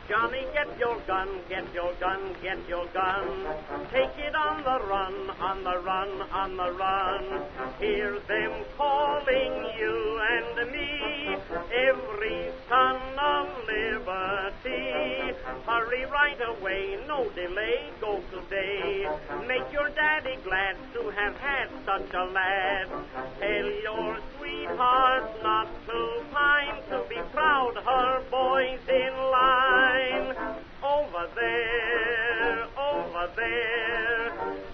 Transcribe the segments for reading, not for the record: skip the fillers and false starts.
Johnny, get your gun, get your gun, get your gun. Take it on the run, on the run, on the run. Hear them calling you and me, every son of liberty. Hurry right away, no delay, go today. Make your daddy glad to have had such a lad. Tell your sweetheart not to pine, to be proud her boy's in line. Over there, over there.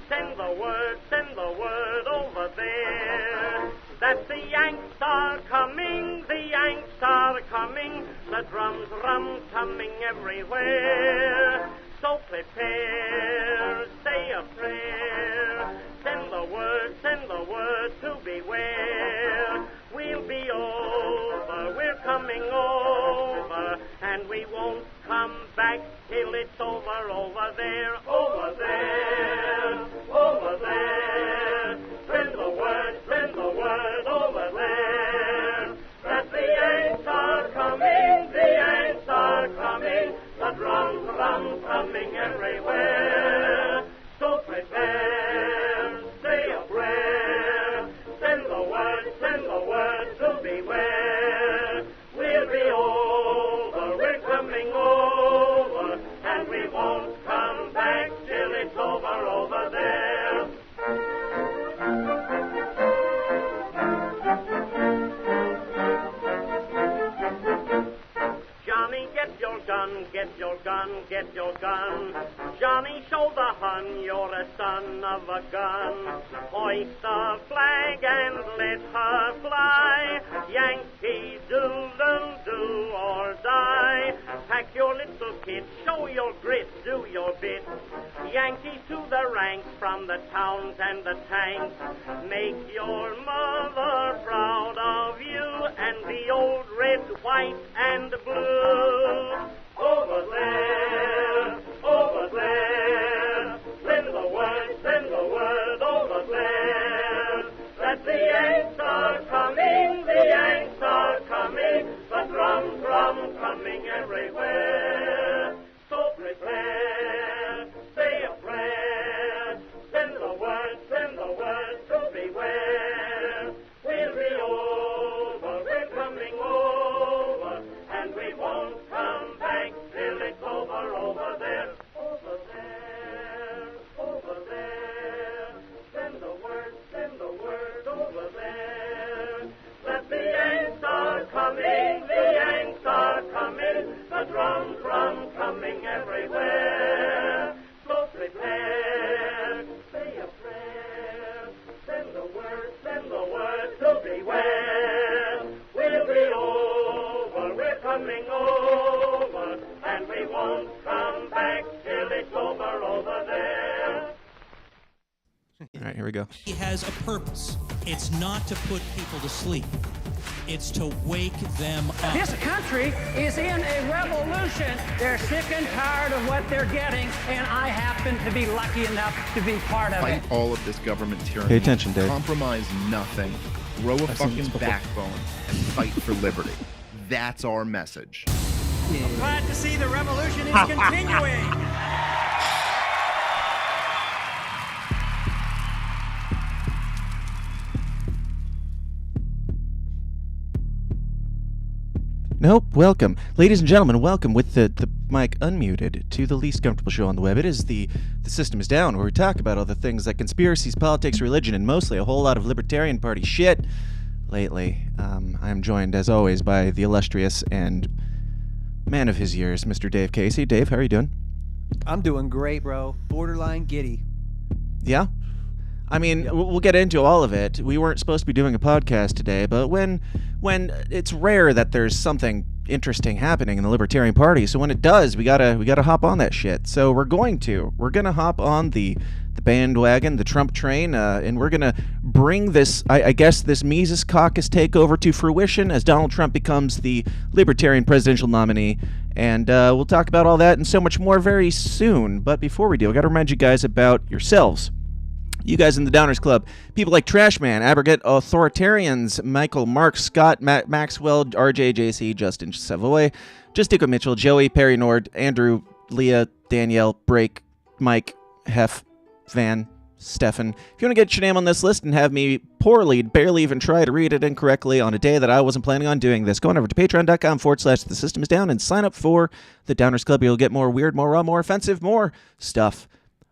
Send the word over there. That the Yanks are coming, the Yanks are coming. The drums, drums coming everywhere. So prepare, say a prayer. Send the word to beware. We'll be over, we're coming over, and we won't come back till it's over, over there, over there, over there. Send the word over there. That the Yanks are coming, the Yanks are coming. The drums, drums coming everywhere. So prepare, say a prayer. Send the word to beware. We'll be over, we're coming over, and we won't come back till it's over, over there. Johnny, get your gun, get your gun, get your gun. Johnny, show the Hun you're a son of a gun. Hoist the flag and let her fly. Yankee doodle do or die. Pack your little kit, show your grit, do your bit. Yankees to the ranks from the towns and the tanks. Make your mother proud of you and the old red, white, and blue. Over there, over there. Send the word over there. That the Yanks are coming, the Yanks are coming. The drum, drum coming everywhere. So prepare, say a prayer. Send the word to beware. We'll be over, we're coming over, and we won't come back till it's over, over there, over there, over there. Send the word over there. That the Yanks are coming, the Yanks are coming. The drum, drum coming everywhere. So prepare, say a prayer. Send the word to beware. We'll be over, we're coming over, and we won't come back till it's over, over there. All right, here we go. He has a purpose. It's not to put people to sleep. It's to wake them up. This country is in a revolution. They're sick and tired of what they're getting, and I happen to be lucky enough to be part of it. Fight all of this government tyranny. Pay attention, Dave. Compromise nothing. Grow a I've seen this fucking before. backbone and fight for liberty. That's our message. I'm glad to see the revolution is continuing. Nope, welcome. Ladies and gentlemen, welcome with the mic unmuted to the least comfortable show on the web. It is the System is Down, where we talk about all the things like conspiracies, politics, religion, and mostly a whole lot of Libertarian Party shit. Lately, I am joined, as always, by the illustrious and man of his years, Mr. Dave Casey. Dave, how are you doing? I'm doing great, bro. Borderline giddy. Yeah? I mean, we'll get into all of it. We weren't supposed to be doing a podcast today, but when it's rare that there's something interesting happening in the Libertarian Party, so when it does, we gotta hop on that shit. So we're gonna hop on the bandwagon, the Trump train, and we're gonna bring this, I guess, this Mises Caucus takeover to fruition as Donald Trump becomes the Libertarian presidential nominee. And we'll talk about all that and so much more very soon. But before we do, I gotta remind you guys about yourselves. You guys in the Downers Club, people like Trashman, Abrogate Authoritarians, Michael, Mark, Scott, Maxwell, RJ, JC, Justin Savoy, Justico Mitchell, Joey, Perry Nord, Andrew, Leah, Danielle, Break, Mike, Hef, Van, Stefan. If you want to get your name on this list and have me poorly, barely even try to read it incorrectly on a day that I wasn't planning on doing this, go on over to patreon.com/The System Is Down and sign up for the Downers Club. You'll get more weird, more raw, more offensive, more stuff.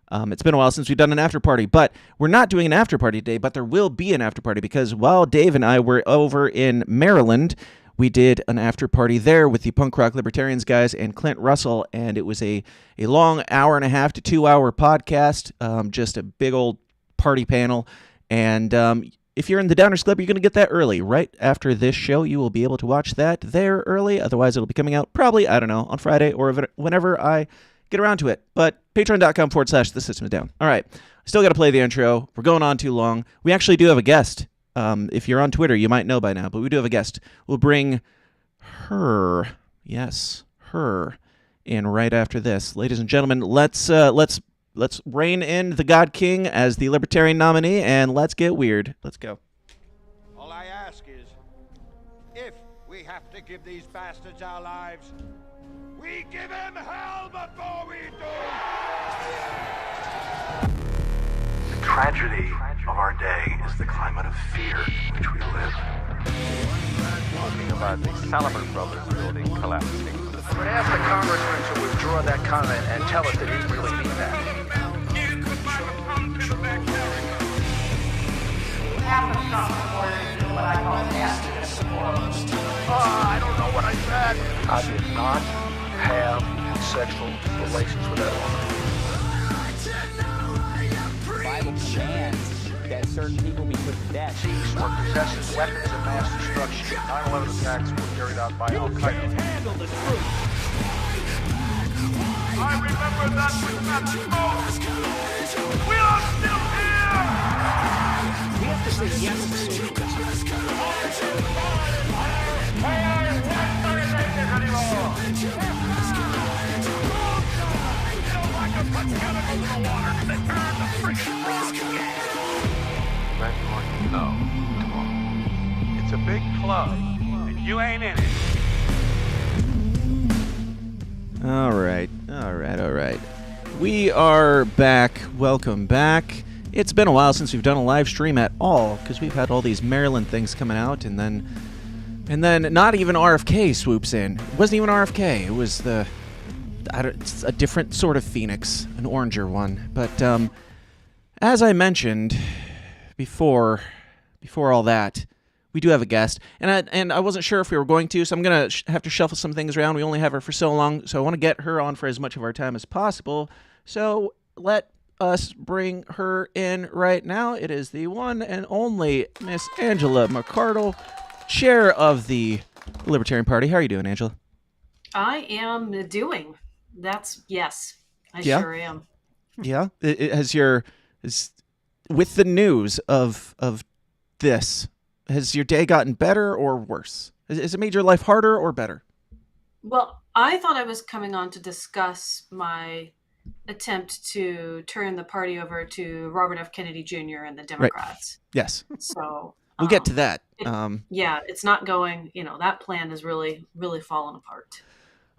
It's been a while since we've done an after party, but we're not doing an after party today, but there will be an after party because while Dave and I were over in Maryland, we did an after party there with the Punk Rock Libertarians guys and Clint Russell, and it was a long 1.5 to 2 hour podcast, just a big old party panel. And if you're in the Downers Club, you're going to get that early. Right after this show, you will be able to watch that there early. Otherwise, it'll be coming out probably, I don't know, on Friday or whenever I get around to it. But patreon.com/The System Is Down. All right. Still got to play the intro. We're going on too long. We actually do have a guest. If you're on Twitter, you might know by now, but we do have a guest. We'll bring her, yes, her, in right after this. Ladies and gentlemen, let's rein in the God King as the Libertarian nominee, and let's get weird. Let's go. All I ask is, if we have to give these bastards our lives, we give them hell before we do! The tragedy of our day is the climate of fear in which we live. Talking about the Salomon Brothers building collapsing. But ask the congressman to withdraw that comment and tell us that he didn't really mean that. I don't know what I said. I did not have sexual relations with that woman. The Bible commands that certain people be put to death. Thieves were possessing weapons of mass destruction. 9/11 attacks were carried out by Al-Qaeda. Handle the truth. I remember that with that smoke. We are still here! We have to say yes to social justice. No, tomorrow. It's a big club, and you ain't in it. All right. We are back. Welcome back. It's been a while since we've done a live stream at all because we've had all these Maryland things coming out, and then not even RFK swoops in. It wasn't even RFK. It was it's a different sort of Phoenix, an oranger one. But as I mentioned before all that, we do have a guest, and I wasn't sure if we were going to, so I'm gonna have to shuffle some things around. We only have her for so long, so I want to get her on for as much of our time as possible. So let us bring her in right now. It is the one and only Miss Angela McArdle, chair of the Libertarian Party. How are you doing, Angela? I am doing. Yes, I sure am. Yeah, with the news of this, has your day gotten better or worse? Has it made your life harder or better? Well, I thought I was coming on to discuss my attempt to turn the party over to Robert F. Kennedy Jr. and the Democrats. Right. Yes. So we'll get to that. It's not going, that plan has really, really fallen apart.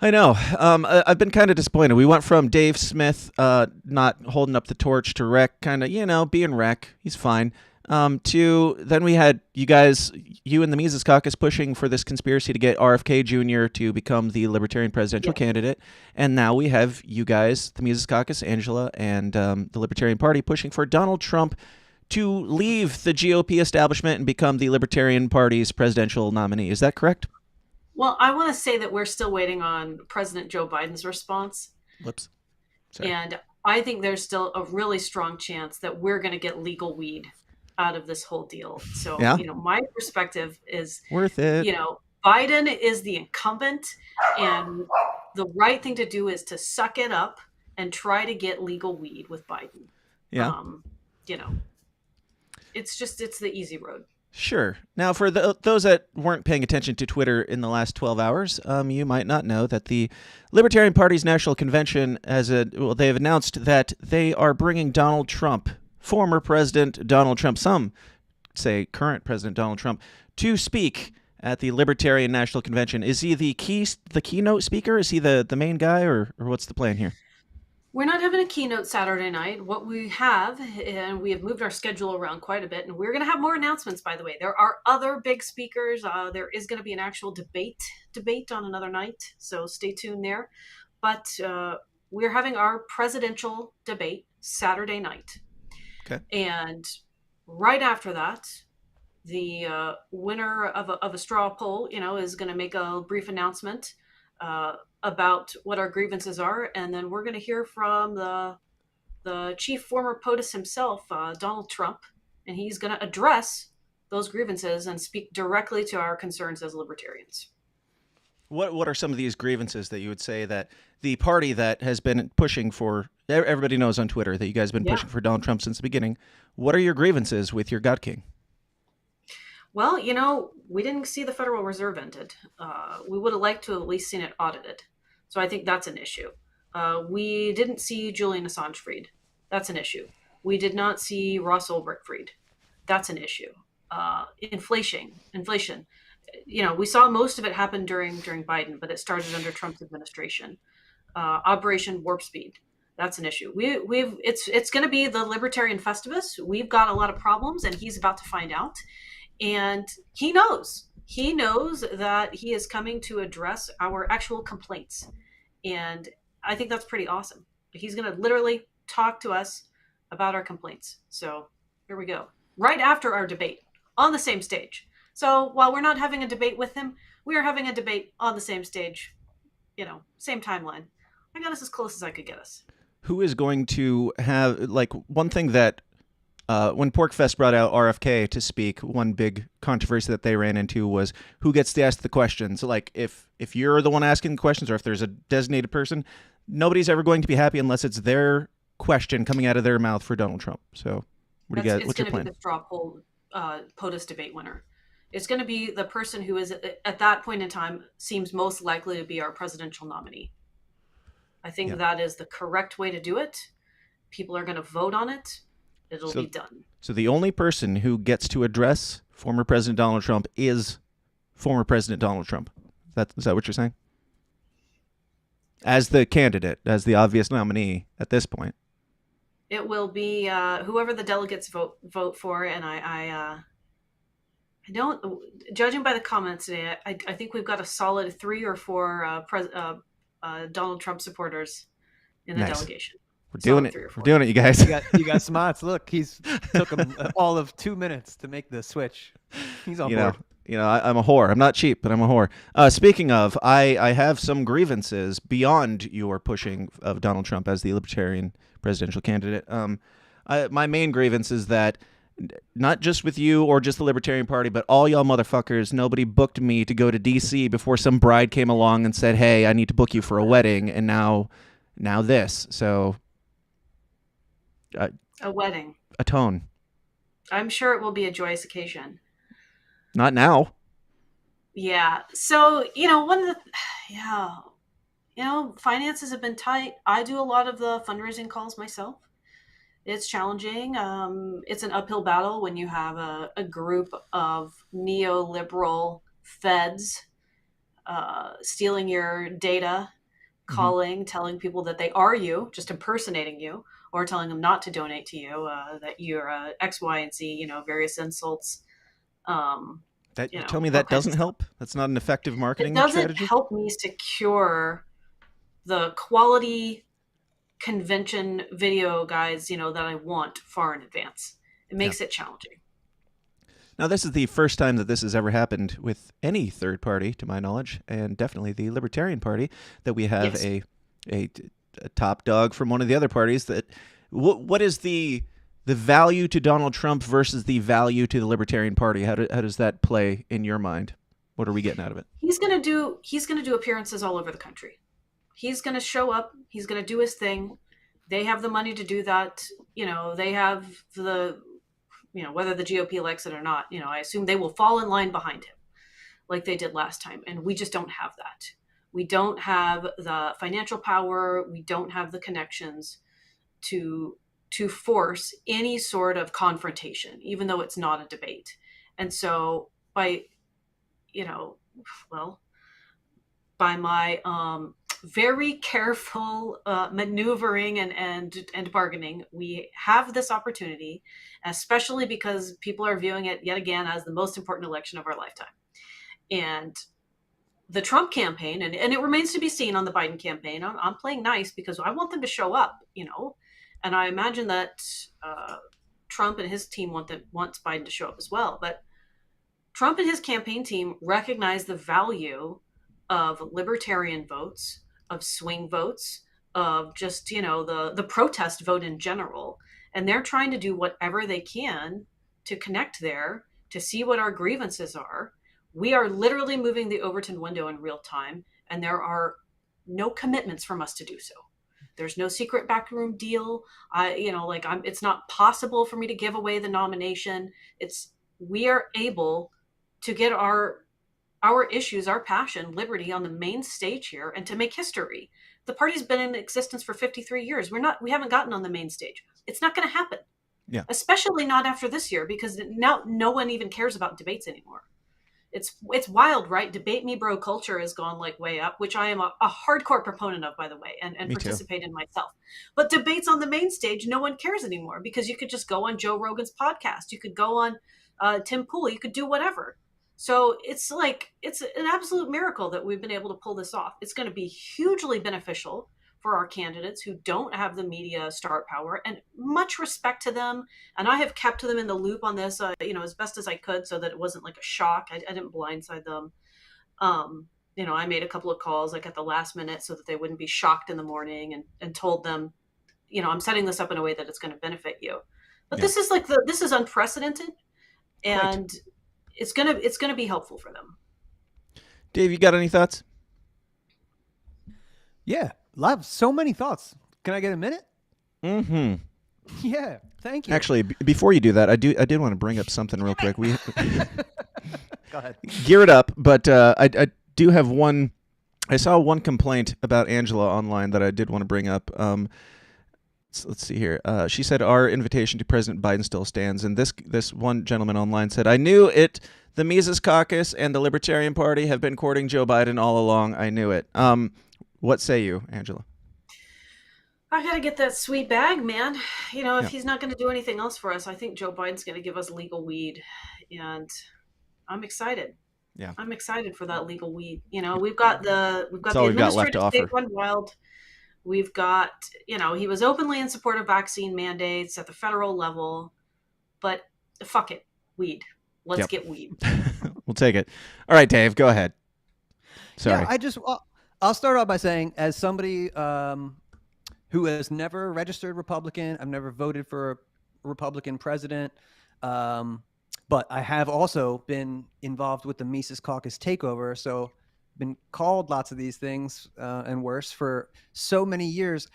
I know. I've been kind of disappointed. We went from Dave Smith not holding up the torch to Rec, kind of, being Rec. He's fine. To then we had you and the Mises Caucus pushing for this conspiracy to get RFK Jr. to become the Libertarian presidential candidate. And now we have you guys, the Mises Caucus, Angela, and the Libertarian Party pushing for Donald Trump to leave the GOP establishment and become the Libertarian Party's presidential nominee. Is that correct? Well, I want to say that we're still waiting on President Joe Biden's response. Whoops. Sorry. And I think there's still a really strong chance that we're going to get legal weed out of this whole deal. So, my perspective is worth it. Biden is the incumbent, and the right thing to do is to suck it up and try to get legal weed with Biden. Yeah. It's the easy road. Sure. Now, for those that weren't paying attention to Twitter in the last 12 hours, you might not know that the Libertarian Party's National Convention they have announced that they are bringing Donald Trump former President Donald Trump, some say current President Donald Trump, to speak at the Libertarian National Convention. Is he the keynote speaker? Is he the main guy, or what's the plan here? We're not having a keynote Saturday night. What we have, and we have moved our schedule around quite a bit, and we're going to have more announcements, by the way. There are other big speakers. There is going to be an actual debate on another night, so stay tuned there. But we're having our presidential debate Saturday night. Okay. And right after that, the winner of a straw poll, is going to make a brief announcement about what our grievances are, and then we're going to hear from the chief former POTUS himself, Donald Trump, and he's going to address those grievances and speak directly to our concerns as libertarians. What are some of these grievances that you would say that the party that has been pushing for, everybody knows on Twitter that you guys have been pushing for Donald Trump since the beginning. What are your grievances with your God King? Well, we didn't see the Federal Reserve ended. We would have liked to have at least seen it audited. So I think that's an issue. We didn't see Julian Assange freed. That's an issue. We did not see Ross Ulbricht freed. That's an issue. Inflation. We saw most of it happen during Biden, but it started under Trump's administration. Operation Warp Speed. That's an issue. It's going to be the Libertarian Festivus. We've got a lot of problems, and he's about to find out. And he knows that he is coming to address our actual complaints. And I think that's pretty awesome. He's going to literally talk to us about our complaints. So here we go. Right after our debate on the same stage. So while we're not having a debate with him, we are having a debate on the same stage, same timeline. I got us as close as I could get us. Who is going to have, one thing that when PorcFest brought out RFK to speak, one big controversy that they ran into was who gets to ask the questions. Like, if you're the one asking the questions, or if there's a designated person, nobody's ever going to be happy unless it's their question coming out of their mouth for Donald Trump. So, what's your plan? It's going to be the straw poll POTUS debate winner. It's going to be the person who is, at that point in time, seems most likely to be our presidential nominee. I think that is the correct way to do it. People are going to vote on it. It'll be done. So the only person who gets to address former President Donald Trump is former President Donald Trump. Is that what you're saying? As the candidate, as the obvious nominee at this point. It will be whoever the delegates vote for, and I don't. Judging by the comments today, I think we've got a solid 3 or 4 Donald Trump supporters in the delegation. We're doing it. We're doing it, you guys. You got Smotz. Look, he's took him all of 2 minutes to make the switch. He's on board. I'm a whore. I'm not cheap, but I'm a whore. Speaking of, I have some grievances beyond your pushing of Donald Trump as the Libertarian presidential candidate. My main grievance is that not just with you or just the Libertarian Party, but all y'all motherfuckers, nobody booked me to go to D.C. before some bride came along and said, hey, I need to book you for a wedding, and now this. So... a wedding. Atone. I'm sure it will be a joyous occasion. Not now. Yeah. So, finances have been tight. I do a lot of the fundraising calls myself. It's challenging. It's an uphill battle when you have a group of neoliberal feds stealing your data, calling, telling people that they are you, just impersonating you, or telling them not to donate to you, that you're X, Y, and Z, various insults. Tell me that doesn't help? That's not an effective marketing strategy? It doesn't help me secure the quality convention video guides, that I want far in advance. It makes it challenging. Now, this is the first time that this has ever happened with any third party, to my knowledge, and definitely the Libertarian Party, that we have a top dog from one of the other parties. That what is the value to Donald Trump versus the value to the Libertarian Party? How does that play in your mind? What are we getting out of it? He's gonna do appearances all over the country. He's gonna show up. He's gonna do his thing. They have the money to do that. They have the, whether the GOP likes it or not. I assume they will fall in line behind him, like they did last time, and we just don't have that. We don't have the financial power. We don't have the connections to to force any sort of confrontation, even though it's not a debate. And so by my very careful maneuvering and bargaining, we have this opportunity, especially because people are viewing it yet again as the most important election of our lifetime. And the Trump campaign, and it remains to be seen on the Biden campaign. I'm playing nice because I want them to show up, and I imagine that Trump and his team wants Biden to show up as well. But Trump and his campaign team recognize the value of libertarian votes, of swing votes, of just, the protest vote in general. And they're trying to do whatever they can to connect there, to see what our grievances are. We are literally moving the Overton window in real time, and there are no commitments from us to do so. There's no secret backroom deal. It's not possible for me to give away the nomination. We are able to get our issues, our passion, liberty on the main stage here, and to make history. The party's been in existence for 53 years. We haven't gotten on the main stage. It's not going to happen. Yeah. Especially not after this year, because now no one even cares about debates anymore. It's wild, right? Debate me bro culture has gone way up, which I am a hardcore proponent of, by the way, and participate in myself. But debates on the main stage, no one cares anymore, because you could just go on Joe Rogan's podcast. You could go on Tim Pool. You could do whatever. So it's an absolute miracle that we've been able to pull this off. It's going to be hugely beneficial for our candidates who don't have the media star power, and much respect to them. And I have kept them in the loop on this, as best as I could, so that it wasn't like a shock. I didn't blindside them. I made a couple of calls at the last minute so that they wouldn't be shocked in the morning, and told them, I'm setting this up in a way that it's going to benefit you. But this is this is unprecedented, and it's gonna be helpful for them. Dave, you got any thoughts? Yeah, love so many thoughts. Can I get a minute? Mm-hmm. Yeah, thank you. Actually, before you do that, I did want to bring up something real quick. Go ahead. Gear it up, but I do have one. I saw one complaint about Angela online that I did want to bring up. Let's see here. She said our invitation to President Biden still stands, and this one gentleman online said, "I knew it. The Mises Caucus and the Libertarian Party have been courting Joe Biden all along. I knew it." What say you, Angela? I gotta get that sweet bag, man. If he's not going to do anything else for us, I think Joe Biden's going to give us legal weed, and I'm excited. Yeah, I'm excited for that legal weed. We've got the left administrative to offer. state run wild. We've got, he was openly in support of vaccine mandates at the federal level, but fuck it, weed. Let's get weed. We'll take it. All right, Dave, go ahead. Sorry. Yeah, I'll start off by saying, as somebody who has never registered Republican, I've never voted for a Republican president, but I have also been involved with the Mises Caucus takeover, so been called lots of these things and worse for so many years.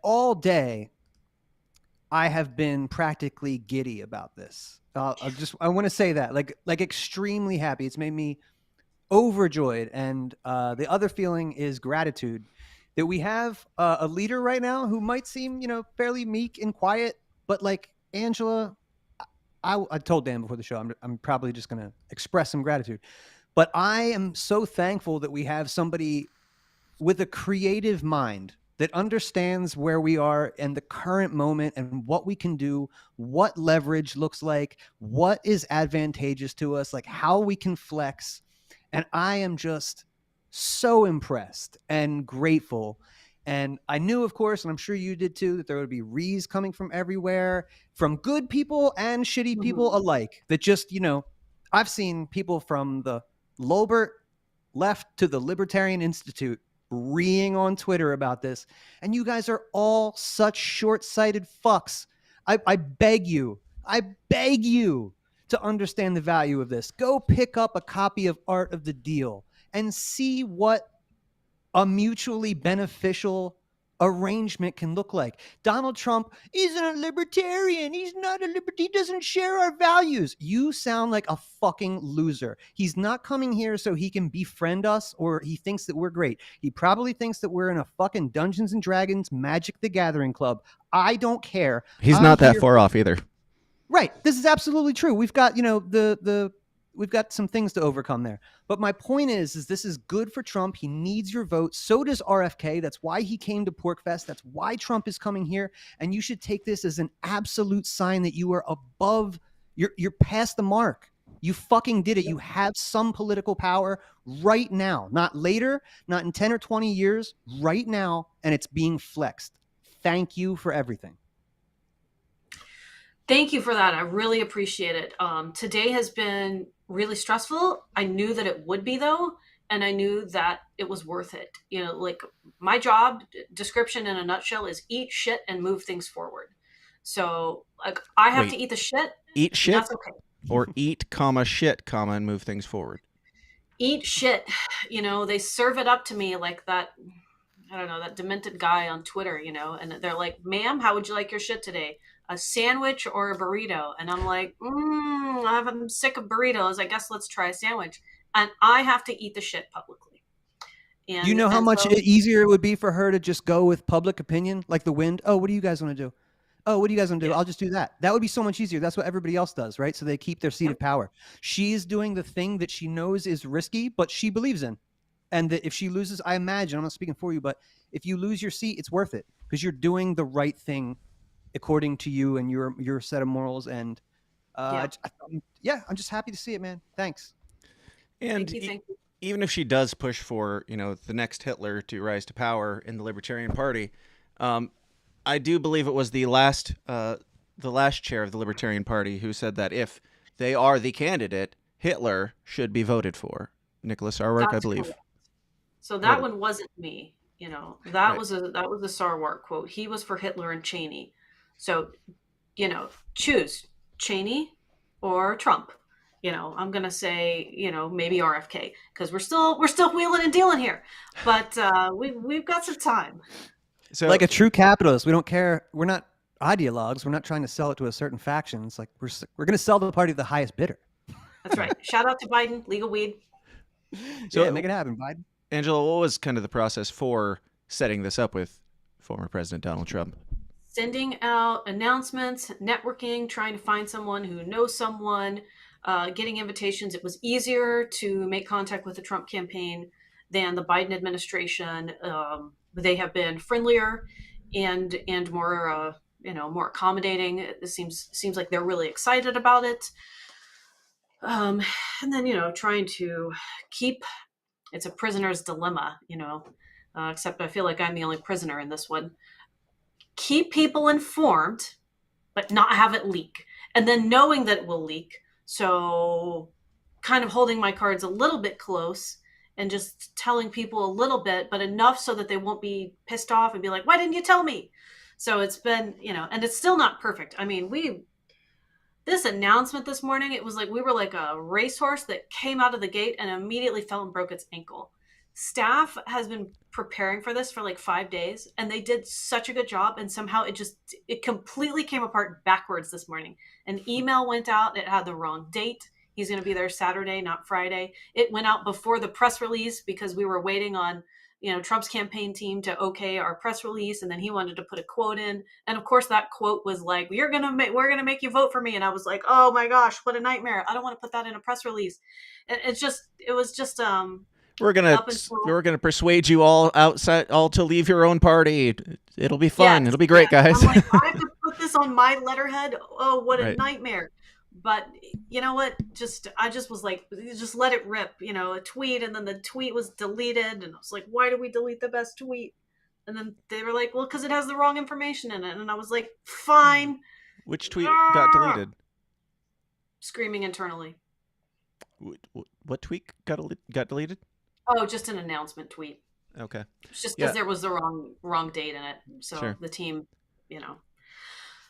All day, I have been practically giddy about this. I want to say that, extremely happy. It's made me overjoyed, and the other feeling is gratitude that we have a leader right now who might seem fairly meek and quiet, but Angela, I told Dan before the show I'm probably just gonna express some gratitude, but I am so thankful that we have somebody with a creative mind that understands where we are in the current moment and what we can do, what leverage looks like, what is advantageous to us, how we can flex. And I am just so impressed and grateful. And I knew, of course, and I'm sure you did too, that there would be rees coming from everywhere, from good people and shitty people alike, that just, I've seen people from the Lobert left to the Libertarian Institute reeing on Twitter about this. And you guys are all such short-sighted fucks. I beg you to understand the value of this. Go pick up a copy of Art of the Deal and see what a mutually beneficial arrangement can look like. Donald Trump isn't a libertarian. He's not a libertarian. He doesn't share our values. You sound like a fucking loser. He's not coming here so he can befriend us, or he thinks that we're great. He probably thinks that we're in a fucking Dungeons and Dragons Magic the Gathering club. I don't care. He's not that far off either. Right. This is absolutely true. We've got, we've got some things to overcome there. But my point is this is good for Trump. He needs your vote. So does RFK. That's why he came to PorkFest. That's why Trump is coming here. And you should take this as an absolute sign that you are above, you're past the mark. You fucking did it. You have some political power right now, not later, not in 10 or 20 years, right now. And it's being flexed. Thank you for everything. Thank you for that. I really appreciate it. Today has been really stressful. I knew that it would be, though, and I knew that it was worth it. Like, my job description in a nutshell is eat shit and move things forward. So, like, I have to eat the shit. Eat shit? That's okay. Or eat, shit, and move things forward. Eat shit. They serve it up to me like that, I don't know, that demented guy on Twitter, and they're like, ma'am, how would you like your shit today? A sandwich or a burrito? And I'm like, I'm sick of burritos. I guess let's try a sandwich. And I have to eat the shit publicly. And you know how much easier it would be for her to just go with public opinion, like the wind? Oh, what do you guys want to do? Oh, what do you guys want to do? I'll just do that. That would be so much easier. That's what everybody else does, right? So they keep their seat of power. She's doing the thing that she knows is risky, but she believes in. And that if she loses, I imagine, I'm not speaking for you, but if you lose your seat, it's worth it because you're doing the right thing according to you and your set of morals. And I'm just happy to see it, man. Thanks. And thank you. Even if she does push for, the next Hitler to rise to power in the Libertarian Party, I do believe it was the last chair of the Libertarian Party who said that if they are the candidate, Hitler should be voted for. Nicholas Sarwark, I believe. Correct. So that one wasn't me. That was a Sarwark quote. He was for Hitler and Cheney. So, choose Cheney or Trump. I'm going to say, maybe RFK because we're still wheeling and dealing here. But we've got some time. So, like a true capitalist, we don't care. We're not ideologues. We're not trying to sell it to a certain faction. It's like we're going to sell to the party of the highest bidder. That's right. Shout out to Biden, legal weed. So make it happen, Biden. Angela, what was kind of the process for setting this up with former President Donald Trump? Sending out announcements, networking, trying to find someone who knows someone, getting invitations. It was easier to make contact with the Trump campaign than the Biden administration. They have been friendlier and more more accommodating. It seems like they're really excited about it. And then trying to keep. It's a prisoner's dilemma, except I feel like I'm the only prisoner in this one. Keep people informed, but not have it leak. And then knowing that it will leak. So kind of holding my cards a little bit close and just telling people a little bit, but enough so that they won't be pissed off and be like, why didn't you tell me? So it's been, and it's still not perfect. I mean, this announcement this morning, it was like we were like a racehorse that came out of the gate and immediately fell and broke its ankle. Staff has been preparing for this for like 5 days, and they did such a good job. And somehow it completely came apart backwards this morning. An email went out. It had the wrong date. He's going to be there Saturday, not Friday. It went out before the press release because we were waiting on Trump's campaign team to okay our press release, and then he wanted to put a quote in, and of course that quote was like, we're gonna make you vote for me, and I was like, oh my gosh, what a nightmare! I don't want to put that in a press release. And it was just we're gonna persuade you all to leave your own party. It'll be fun. It'll be great, guys. I'm like, I have to put this on my letterhead. Oh, what a nightmare! But you know what? I just was like, just let it rip, a tweet. And then the tweet was deleted. And I was like, why do we delete the best tweet? And then they were like, well, because it has the wrong information in it. And I was like, fine. Which tweet got deleted? Screaming internally. What tweet got deleted? Oh, just an announcement tweet. Okay. It's just because there was the wrong date in it. So the team,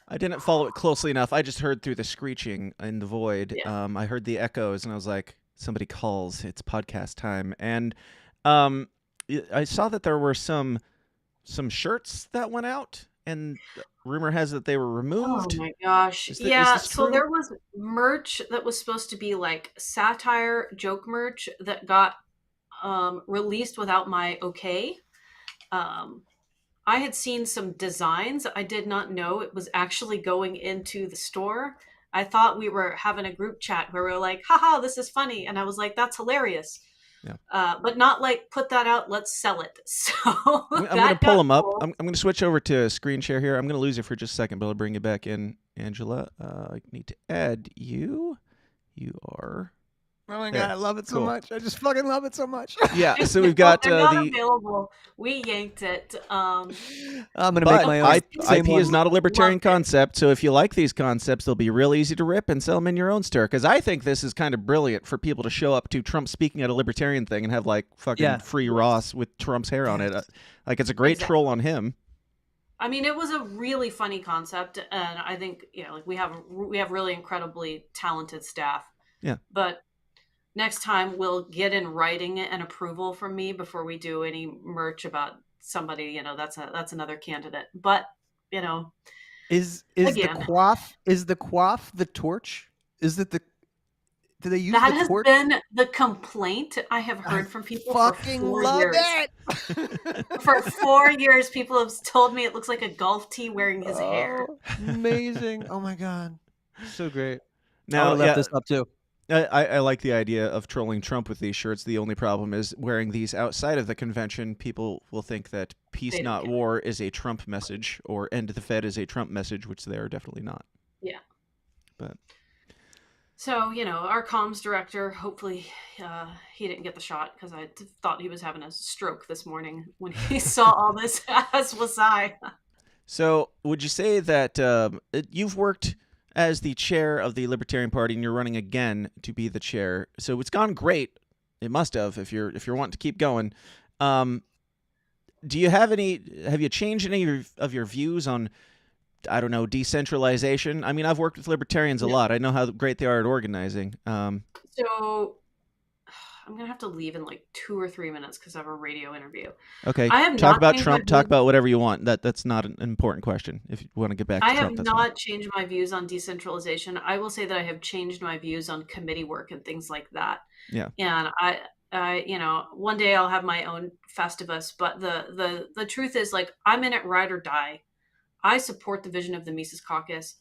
I didn't follow it closely enough. I just heard through the screeching in the void. Yeah. I heard the echoes, and I was like, somebody calls. It's podcast time. And I saw that there were some some shirts that went out, and rumor has it they were removed. Oh my gosh. Is So true? there was merch that was supposed to be like satire joke merch that got released without my okay. I had seen some designs. I did not know it was actually going into the store. I thought we were having a group chat where we were like, haha, this is funny. And I was like, that's hilarious. Yeah. But not like, put that out, let's sell it. So I'm going to pull them up. I'm going to switch over to screen share here. I'm going to lose you for just a second, but I'll bring you back in, Angela. I need to add you. You are... Oh my God, I love it so much. I just fucking love it so much. Yeah, so we've got they're not available. We yanked it. I'm gonna make my own. IP is not a libertarian concept, so if you like these concepts, they'll be real easy to rip and sell them in your own store. Because I think this is kind of brilliant for people to show up to Trump speaking at a libertarian thing and have like fucking free Ross with Trump's hair on it. Like it's a great troll on him. I mean, it was a really funny concept, and I think like we have really incredibly talented staff. Yeah, but. Next time we'll get in writing an approval from me before we do any merch about somebody. That's another candidate. But is again, the quaff the torch? Is it the? Do they use that the has torch? been the complaint I have heard from people fucking for 4 love years. It. For 4 years, people have told me it looks like a golf tee wearing his hair. Amazing! Oh my God, so great. Now I left this up too. I like the idea of trolling Trump with these shirts. The only problem is wearing these outside of the convention. People will think that peace, not war, is a Trump message, or end the Fed is a Trump message, which they are definitely not. Yeah. But so, our comms director, hopefully he didn't get the shot, because I thought he was having a stroke this morning when he saw all this, as was I. So would you say that you've worked as the chair of the Libertarian Party, and you're running again to be the chair? So it's gone great. It must have, if you're wanting to keep going. Do you have you changed any of your views on, I don't know, decentralization? I mean, I've worked with libertarians a lot. I know how great they are at organizing. So I'm going to have to leave in like 2 or 3 minutes because I have a radio interview. Okay. Talk about Trump. Talk about whatever you want. That's not an important question. If you want to get back to Trump, I have not changed my views on decentralization. I will say that I have changed my views on committee work and things like that. Yeah. And I one day I'll have my own Festivus, but the truth is, like, I'm in it ride or die. I support the vision of the Mises Caucus.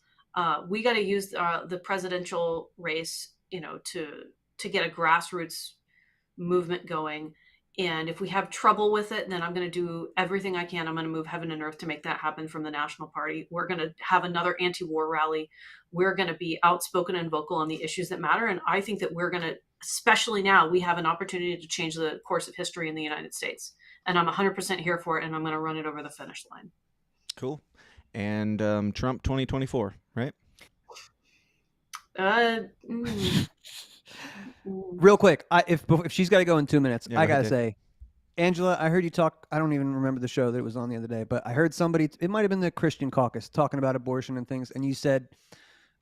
We got to use the presidential race, to get a grassroots movement going. And if we have trouble with it, then I'm going to do everything I can. I'm going to move heaven and earth to make that happen from the National Party. We're going to have another anti-war rally. We're going to be outspoken and vocal on the issues that matter. And I think that we're going to, especially now, we have an opportunity to change the course of history in the United States. And I'm 100% here for it, and I'm going to run it over the finish line. Cool. And Trump 2024, right? Real quick, if she's got to go in 2 minutes, Yeah, I got to Dave. say, Angela, I heard you talk. I don't even remember the show that it was on the other day, but I heard somebody, it might have been the Christian Caucus, talking about abortion and things. And you said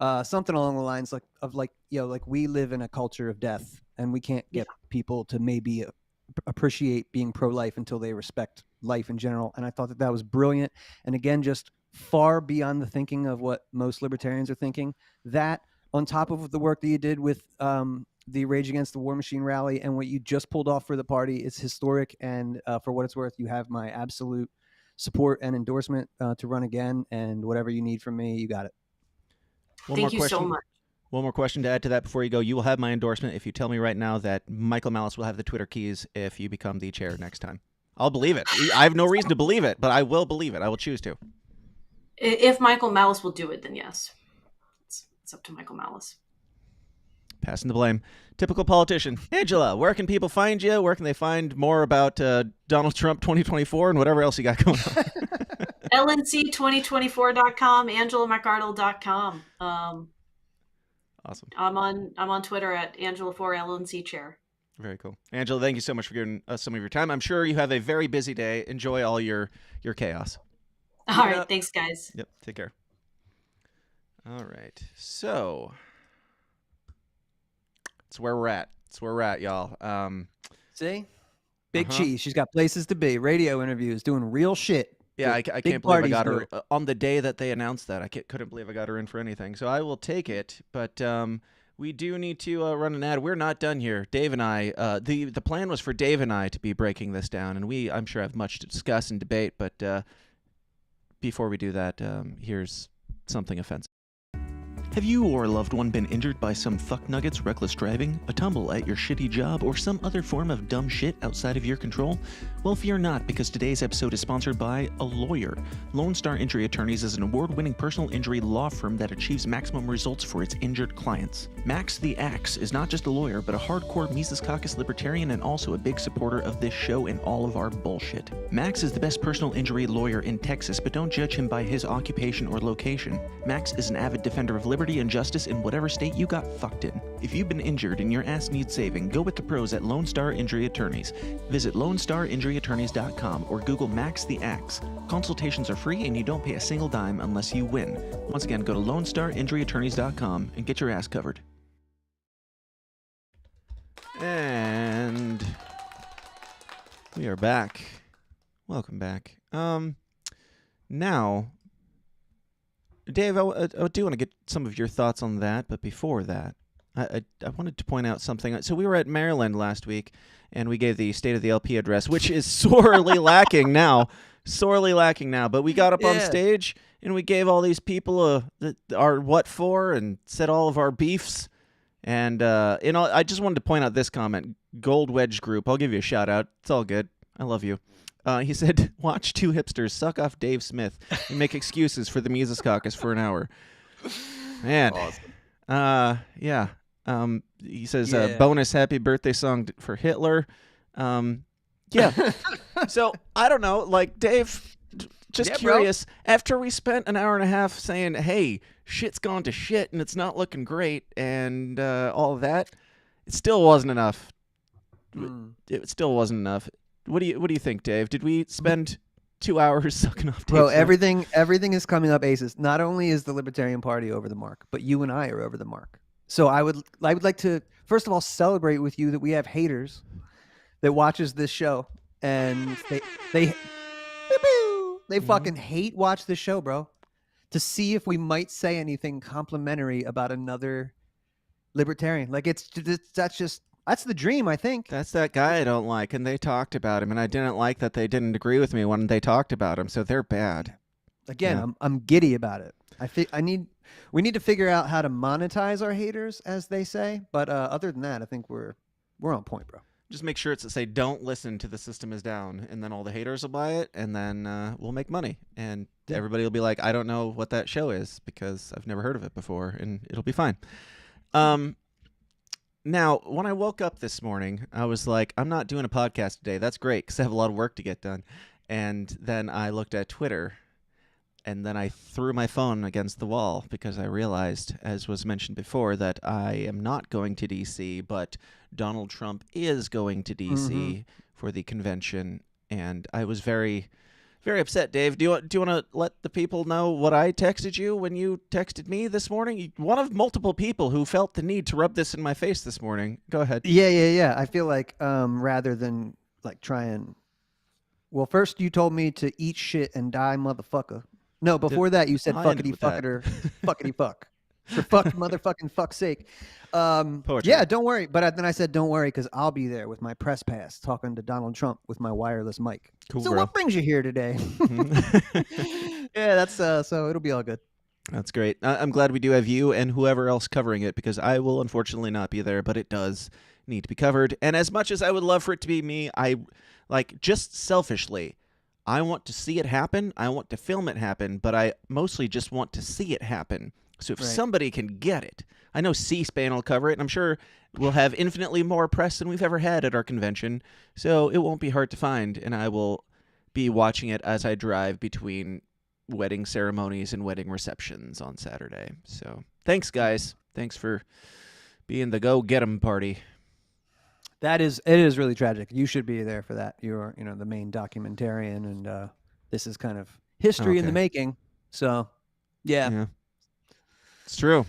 something along the lines of we live in a culture of death, and we can't get people to maybe appreciate being pro-life until they respect life in general. And I thought that was brilliant. And again, just far beyond the thinking of what most libertarians are thinking. That, on top of the work that you did with the Rage Against the War Machine rally and what you just pulled off for the party, is historic. And for what it's worth, you have my absolute support and endorsement to run again. And whatever you need from me, you got it. Thank you so much. One more question to add to that before you go. You will have my endorsement if you tell me right now that Michael Malice will have the Twitter keys if you become the chair next time. I'll believe it. I have no reason to believe it, but I will believe it. I will choose to. If Michael Malice will do it, then yes. It's up to Michael Malice. Passing the blame. Typical politician. Angela, where can people find you? Where can they find more about Donald Trump 2024 and whatever else you got going on? LNC2024.com, AngelaMcArdle.com. Awesome. I'm on Twitter at Angela4LNC Chair. Very cool. Angela, thank you so much for giving us some of your time. I'm sure you have a very busy day. Enjoy all your chaos. All right. Thanks, guys. Yep. Take care. All right. So that's where we're at. That's where we're at, y'all. See? Big cheese. She's got places to be, radio interviews, doing real shit. Yeah, I can't believe I got her on the day that they announced that. I couldn't believe I got her in for anything. So I will take it, but we do need to run an ad. We're not done here. Dave and I, the plan was for Dave and I to be breaking this down, and I'm sure have much to discuss and debate, but before we do that, here's something offensive. Have you or a loved one been injured by some fucknuggets, reckless driving, a tumble at your shitty job, or some other form of dumb shit outside of your control? Well, fear not, because today's episode is sponsored by a lawyer. Lone Star Injury Attorneys is an award-winning personal injury law firm that achieves maximum results for its injured clients. Max the Axe is not just a lawyer, but a hardcore Mises Caucus libertarian and also a big supporter of this show and all of our bullshit. Max is the best personal injury lawyer in Texas, but don't judge him by his occupation or location. Max is an avid defender of liberty and justice in whatever state you got fucked in. If you've been injured and your ass needs saving, go with the pros at Lone Star Injury Attorneys. Visit LoneStarInjuryAttorneys.com or Google Max the Axe. Consultations are free and you don't pay a single dime unless you win. Once again, go to LoneStarInjuryAttorneys.com and get your ass covered. And we are back. Welcome back. Now, Dave, I do want to get some of your thoughts on that, but before that, I wanted to point out something. So we were at Maryland last week, and we gave the State of the LP address, which is sorely lacking now. But we got up on stage, and we gave all these people our what for, and said all of our beefs. And I just wanted to point out this comment. Gold Wedge Group, I'll give you a shout out. It's all good. I love you. He said, watch two hipsters suck off Dave Smith and make excuses for the Mises Caucus for an hour. Man. Awesome. Yeah. He says, bonus happy birthday song for Hitler. Yeah. So, I don't know. Like, Dave, just curious. Bro. After we spent an hour and a half saying, hey, shit's gone to shit and it's not looking great and all of that, it still wasn't enough. It still wasn't enough. What do you think, Dave? Did we spend 2 hours sucking off Dave? Bro, everything is coming up aces. Not only is the Libertarian Party over the mark, but you and I are over the mark. So I would like to first of all celebrate with you that we have haters that watches this show and they fucking hate watch this show, bro. To see if we might say anything complimentary about another libertarian. Like that's the dream, I think. That's that guy I don't like, and they talked about him, and I didn't like that they didn't agree with me when they talked about him, so they're bad. Again, yeah. I'm giddy about it. We need to figure out how to monetize our haters, as they say, but other than that, I think we're on point, bro. Just make sure it's to say, don't listen to The System Is Down, and then all the haters will buy it, and then we'll make money, and everybody will be like, I don't know what that show is, because I've never heard of it before, and it'll be fine. Now, when I woke up this morning, I was like, I'm not doing a podcast today. That's great, because I have a lot of work to get done. And then I looked at Twitter, and then I threw my phone against the wall, because I realized, as was mentioned before, that I am not going to D.C., but Donald Trump is going to D.C. for the convention. And I was very, very upset. Dave, do you want to let the people know what I texted you when you texted me this morning? One of multiple people who felt the need to rub this in my face this morning. Go ahead. Yeah. I feel like rather than like try and... Well, first you told me to eat shit and die, motherfucker. No, before that you said fuckity fuck it or fuckity fuck. For fuck motherfucking fuck's sake. Yeah, don't worry. But then I said, don't worry, because I'll be there with my press pass talking to Donald Trump with my wireless mic. Cool, so bro. What brings you here today? Yeah, that's so it'll be all good. That's great. I'm glad we do have you and whoever else covering it, because I will unfortunately not be there, but it does need to be covered. And as much as I would love for it to be me, I just selfishly, I want to see it happen. I want to film it happen, but I mostly just want to see it happen. So if somebody can get it, I know C-SPAN will cover it, and I'm sure we'll have infinitely more press than we've ever had at our convention, so it won't be hard to find, and I will be watching it as I drive between wedding ceremonies and wedding receptions on Saturday. So thanks, guys. Thanks for being the go-get-'em party. It is really tragic. You should be there for that. You're, the main documentarian, and this is kind of history in the making. So, yeah. It's true.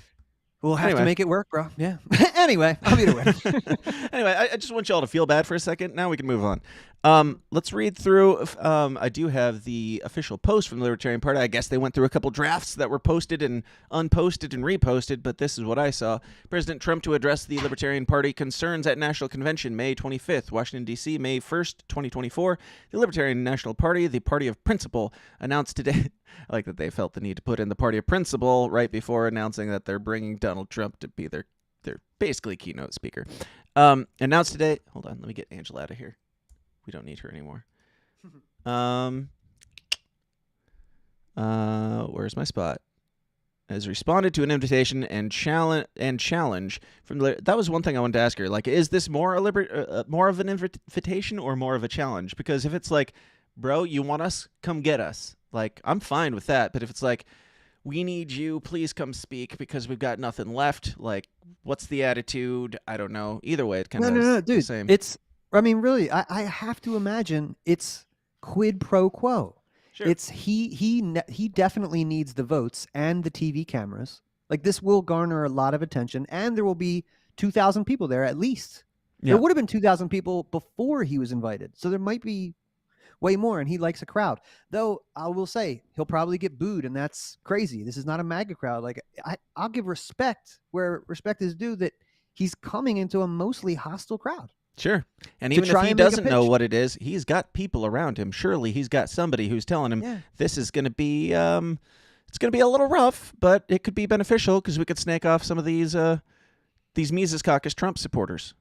We'll have to make it work, bro. Yeah. Anyway, I'll be the winner. Anyway, I just want y'all to feel bad for a second. Now we can move on. Let's read through. I do have the official post from the Libertarian Party. I guess they went through a couple drafts that were posted and unposted and reposted, but this is what I saw. President Trump to address the Libertarian Party concerns at National Convention, May 25th. Washington, D.C., May 1st, 2024. The Libertarian National Party, the party of principle, announced today. I like that they felt the need to put in the party of principle right before announcing that they're bringing Donald Trump to be their basically keynote speaker. Announced today. Hold on, let me get Angela out of here. We don't need her anymore. Where's my spot? Has responded to an invitation and challenge from that was one thing I wanted to ask her. Like, is this more more of an invitation or more of a challenge? Because if it's like, bro, you want us? Come get us. Like, I'm fine with that. But if it's like, we need you, please come speak because we've got nothing left. Like, what's the attitude? I don't know. Either way, it kind of no, dude. The same. I mean, really, I have to imagine it's quid pro quo. Sure. It's he definitely needs the votes and the TV cameras. Like, this will garner a lot of attention, and there will be 2,000 people there at least. Yeah. There would have been 2,000 people before he was invited, so there might be way more, and he likes a crowd. Though I will say he'll probably get booed, and that's crazy. This is not a MAGA crowd. Like, I'll give respect where respect is due that he's coming into a mostly hostile crowd. Sure. And even if he doesn't know what it is, he's got people around him. Surely he's got somebody who's telling him this is going to be it's going to be a little rough, but it could be beneficial because we could snake off some of these Mises Caucus Trump supporters.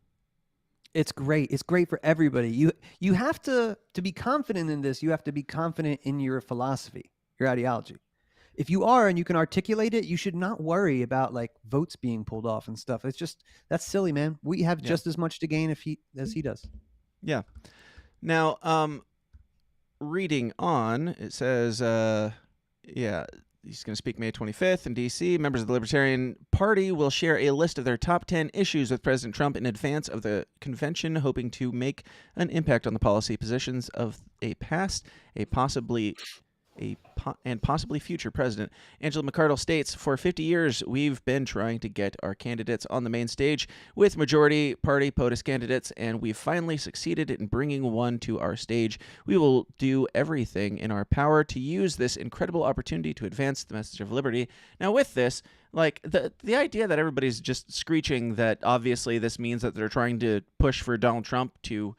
It's great. It's great for everybody. You have to be confident in this. You have to be confident in your philosophy, your ideology. If you are and you can articulate it, you should not worry about like votes being pulled off and stuff. It's just, that's silly, man. We have just as much to gain as he does. Yeah. Now, reading on, it says, he's going to speak May 25th in D.C. Members of the Libertarian Party will share a list of their top 10 issues with President Trump in advance of the convention, hoping to make an impact on the policy positions of a past, possibly future president. Angela McArdle states, for 50 years, we've been trying to get our candidates on the main stage with majority party POTUS candidates, and we've finally succeeded in bringing one to our stage. We will do everything in our power to use this incredible opportunity to advance the message of liberty. Now, with this, like the idea that everybody's just screeching that obviously this means that they're trying to push for Donald Trump to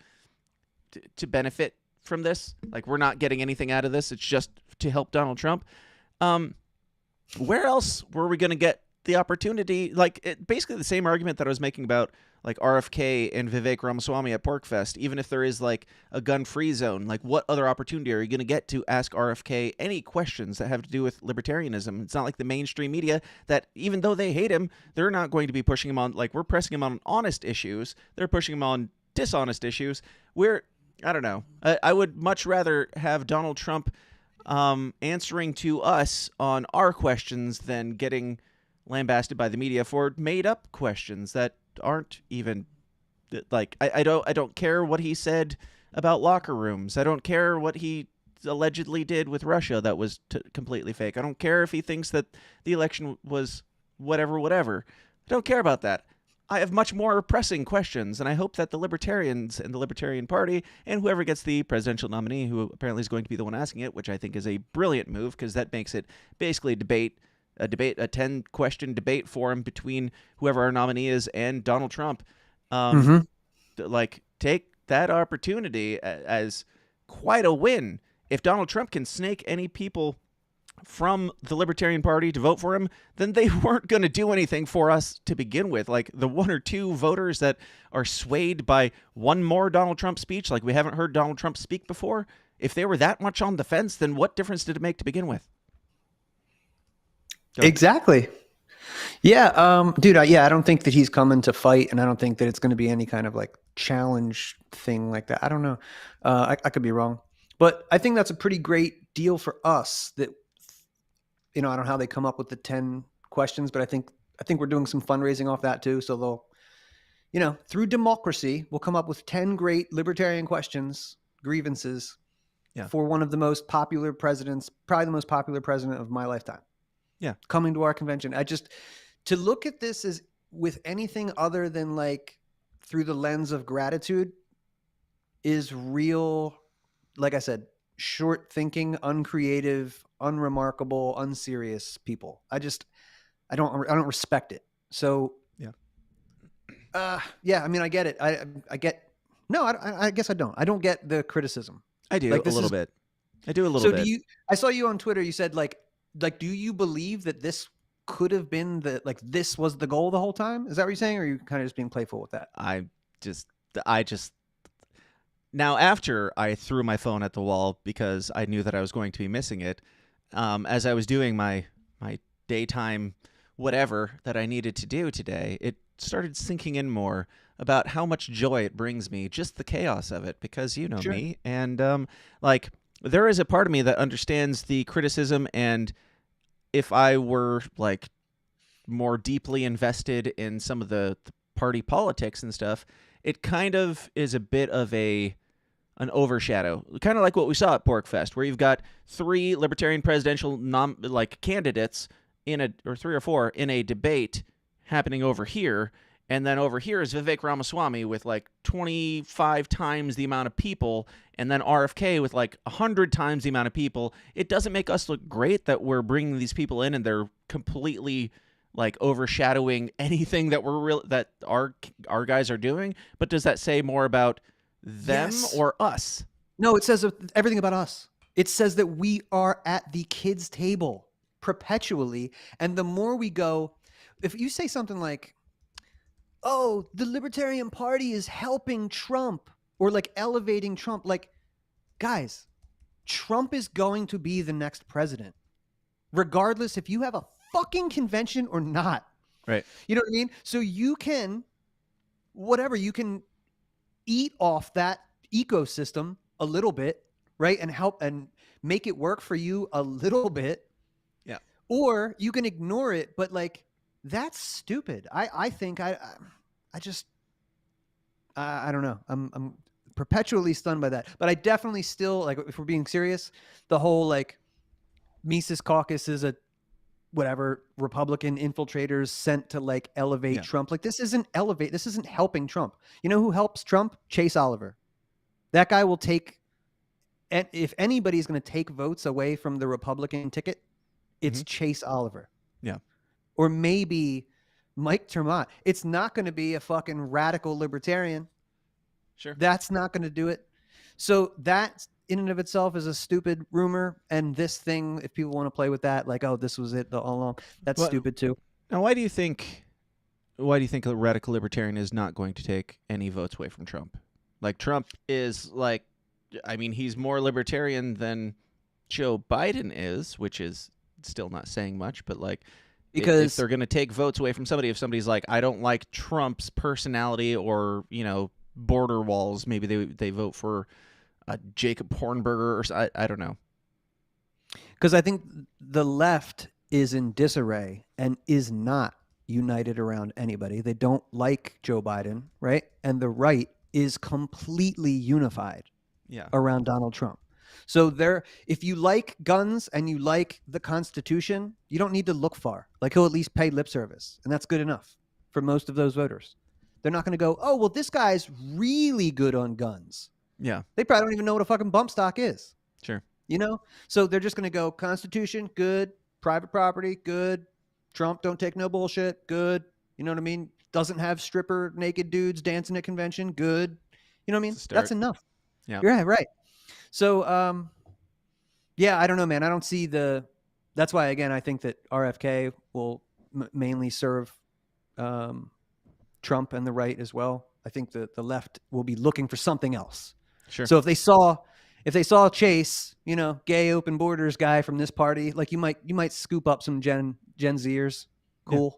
benefit from this, like we're not getting anything out of this, it's just to help Donald Trump. Where else were we going to get the opportunity? Like, basically the same argument that I was making about like RFK and Vivek Ramaswamy at PorcFest. Even if there is like a gun-free zone, like what other opportunity are you going to get to ask RFK any questions that have to do with libertarianism? It's not like the mainstream media that, even though they hate him, they're not going to be pushing him on, like we're pressing him on honest issues. They're pushing him on dishonest issues. I don't know. I would much rather have Donald Trump answering to us on our questions than getting lambasted by the media for made-up questions that aren't even like. I don't care what he said about locker rooms. I don't care what he allegedly did with Russia that was completely fake. I don't care if he thinks that the election was whatever. I don't care about that. I have much more pressing questions, and I hope that the Libertarians and the Libertarian Party and whoever gets the presidential nominee, who apparently is going to be the one asking it, which I think is a brilliant move because that makes it basically a 10-question debate forum between whoever our nominee is and Donald Trump. Like, take that opportunity as quite a win. If Donald Trump can snake any people from the Libertarian Party to vote for him, then they weren't going to do anything for us to begin with. Like the one or two voters that are swayed by one more Donald Trump speech, like we haven't heard Donald Trump speak before, if they were that much on the fence, then what difference did it make to begin with? Exactly. Yeah, dude, I don't think that he's coming to fight, and I don't think that it's going to be any kind of like challenge thing like that. I don't know. I could be wrong. But I think that's a pretty great deal for us that, I don't know how they come up with the 10 questions, but I think we're doing some fundraising off that too. So they'll, through democracy, we'll come up with 10 great libertarian questions, grievances for one of the most popular presidents, probably the most popular president of my lifetime. Yeah. Coming to our convention. To look at this as with anything other than like through the lens of gratitude, is real, like I said, short thinking, uncreative, unremarkable, unserious people. I don't respect it. So yeah, I mean, I get it. I guess I don't. I don't get the criticism. I do like, a little bit. I do a little bit. I saw you on Twitter. You said like, do you believe that this could have been this was the goal the whole time? Is that what you're saying? Or are you kind of just being playful with that? I just now, after I threw my phone at the wall because I knew that I was going to be missing it, as I was doing my daytime whatever that I needed to do today, it started sinking in more about how much joy it brings me, just the chaos of it, because you know me. And like, there is a part of me that understands the criticism, and if I were like more deeply invested in some of the party politics and stuff, it kind of is a bit of an overshadow, kind of like what we saw at Porkfest, where you've got 3 Libertarian presidential candidates or 3 or 4 in a debate happening over here, and then over here is Vivek Ramaswamy with like 25 times the amount of people, and then RFK with like 100 times the amount of people. It doesn't make us look great that we're bringing these people in and they're completely like overshadowing anything that that our guys are doing. But does that say more about them or us? No, it says everything about us. It says that we are at the kids' table perpetually, and the more we go, if you say something like, oh, the Libertarian Party is helping Trump or like elevating Trump, like, guys, Trump is going to be the next president, regardless if you have a fucking convention or not. Right. You know what I mean? So you can, you can eat off that ecosystem a little bit, right? And help and make it work for you a little bit. Yeah. Or you can ignore it, but like, that's stupid. I think I don't know. I'm perpetually stunned by that. But I definitely still, like, if we're being serious, the whole like Mises Caucus is a whatever Republican infiltrators sent to like elevate Trump. Like, this isn't helping Trump. You know who helps Trump? Chase Oliver. That guy will take, and if anybody's going to take votes away from the Republican ticket, it's Chase Oliver. Yeah. Or maybe Mike Termott. It's not going to be a fucking radical libertarian. Sure. That's not going to do it. So that in and of itself is a stupid rumor. And this thing, if people want to play with that, like, oh, this was it all along, that's stupid too. Now, why do you think a radical libertarian is not going to take any votes away from Trump? Like, Trump is like, I mean, he's more libertarian than Joe Biden is, which is still not saying much, but like, because if they're going to take votes away from somebody, if somebody's like, I don't like Trump's personality or, you know, border walls, maybe they vote for Jacob Hornberger or I don't know. Because I think the left is in disarray and is not united around anybody. They don't like Joe Biden, right? And the right is completely unified around Donald Trump. So if you like guns and you like the Constitution, you don't need to look far. Like, he'll at least pay lip service, and that's good enough for most of those voters. They're not going to go, oh, well, this guy's really good on guns. Yeah. They probably don't even know what a fucking bump stock is. Sure. You know? So they're just going to go, Constitution, good. Private property, good. Trump, don't take no bullshit, good. You know what I mean? Doesn't have stripper naked dudes dancing at convention, good. You know what I mean? That's enough. Yeah. Yeah, right. So, yeah, I don't know, man. I don't see that's why, again, I think that RFK will mainly serve Trump and the right as well. I think that the left will be looking for something else. Sure. So if they saw Chase, you know, gay open borders guy from this party, like, you might scoop up some Gen Zers. Cool. Yeah.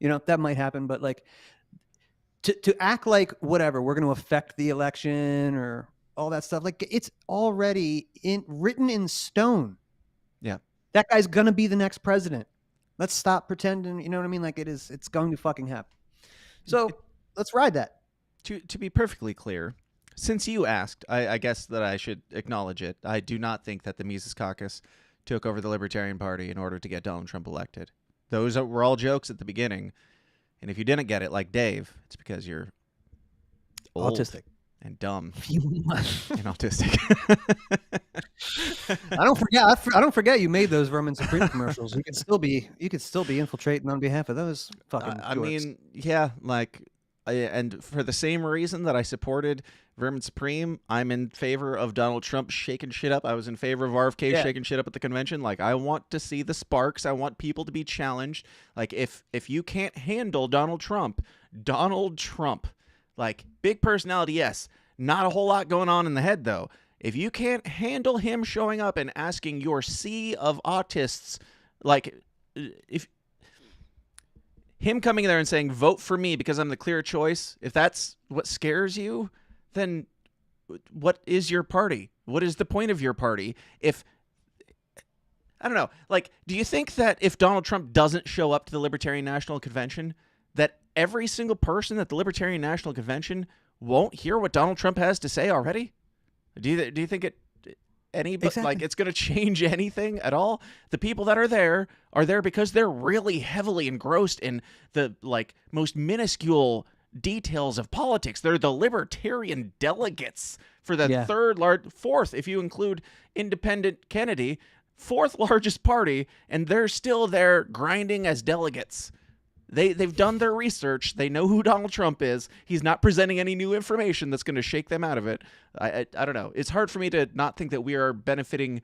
You know, that might happen, but like to act like whatever, we're going to affect the election or all that stuff, like, it's already written in stone. Yeah. That guy's going to be the next president. Let's stop pretending, you know what I mean? Like, it's going to fucking happen. So let's ride that. To be perfectly clear, since you asked, I guess that I should acknowledge it. I do not think that the Mises Caucus took over the Libertarian Party in order to get Donald Trump elected. Those were all jokes at the beginning. And if you didn't get it, like Dave, it's because you're old. Autistic. and dumb You and autistic. I don't forget you made those Vermin Supreme commercials. You could still be infiltrating on behalf of those fucking I dorks. mean, yeah, like, and for the same reason that I supported Vermin Supreme, I'm in favor of Donald Trump shaking shit up. I was in favor of RFK shaking shit up at the convention. Like, I want to see the sparks. I want people to be challenged. Like, if you can't handle Donald Trump, like, big personality, yes. Not a whole lot going on in the head, though. If you can't handle him showing up and asking your sea of autists, like, if him coming there and saying, vote for me because I'm the clear choice, if that's what scares you, then what is your party? What is the point of your party? If, I don't know, like, do you think that if Donald Trump doesn't show up to the Libertarian National Convention, that every single person at the Libertarian National Convention won't hear what Donald Trump has to say already? Do you think like it's going to change anything at all? The people that are there because they're really heavily engrossed in the like most minuscule details of politics. They're the Libertarian delegates for the fourth, if you include Independent Kennedy, fourth largest party, and they're still there grinding as delegates. They've done their research. They know who Donald Trump is. He's not presenting any new information that's going to shake them out of it. I don't know. It's hard for me to not think that we are benefiting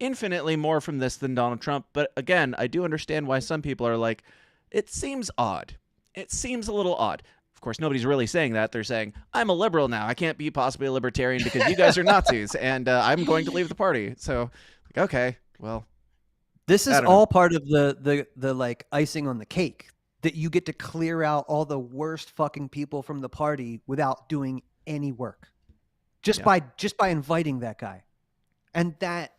infinitely more from this than Donald Trump. But again, I do understand why some people are like, it seems odd. It seems a little odd. Of course, nobody's really saying that. They're saying, I'm a liberal now. I can't be possibly a libertarian because you guys are Nazis, and I'm going to leave the party. So, like, okay, well. This is all part of the like icing on the cake. That you get to clear out all the worst fucking people from the party without doing any work, just by inviting that guy, and that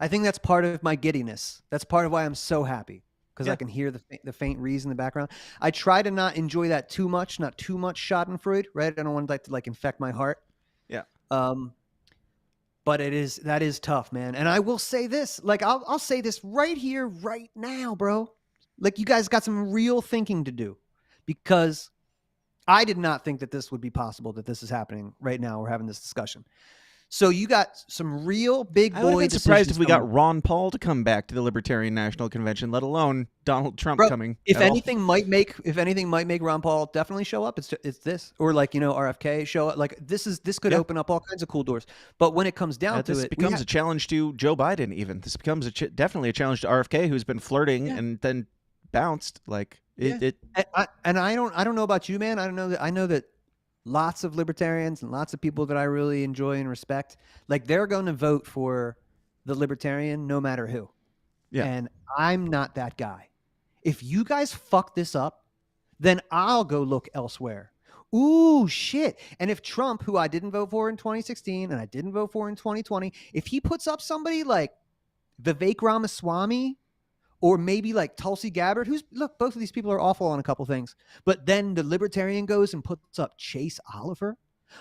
I think that's part of my giddiness. That's part of why I'm so happy because I can hear the faint reason in the background. I try to not enjoy that too much, not too much Schadenfreude, right? I don't want to like infect my heart. Yeah. But that is tough, man. And I will say this, like I'll say this right here, right now, bro. Like, you guys got some real thinking to do, because I did not think that this would be possible, that this is happening right now. We're having this discussion. So you got some real big boy I would have been surprised if we coming. got Ron Paul to come back to the Libertarian National Convention, let alone Donald Trump coming. If anything might make Ron Paul definitely show up, it's this, or like, RFK show up. Like this could open up all kinds of cool doors. But when it comes down to it, this becomes a challenge to Joe Biden. Even this becomes definitely a challenge to RFK, who's been flirting and then bounced. Like it. And I don't know about you, man. I know that lots of libertarians and lots of people that I really enjoy and respect, like they're going to vote for the Libertarian no matter who. Yeah. And I'm not that guy. If you guys fuck this up, then I'll go look elsewhere. Ooh, shit. And if Trump, who I didn't vote for in 2016 and I didn't vote for in 2020, if he puts up somebody like Vivek Ramaswamy, or maybe like Tulsi Gabbard, both of these people are awful on a couple things. But then the Libertarian goes and puts up Chase Oliver,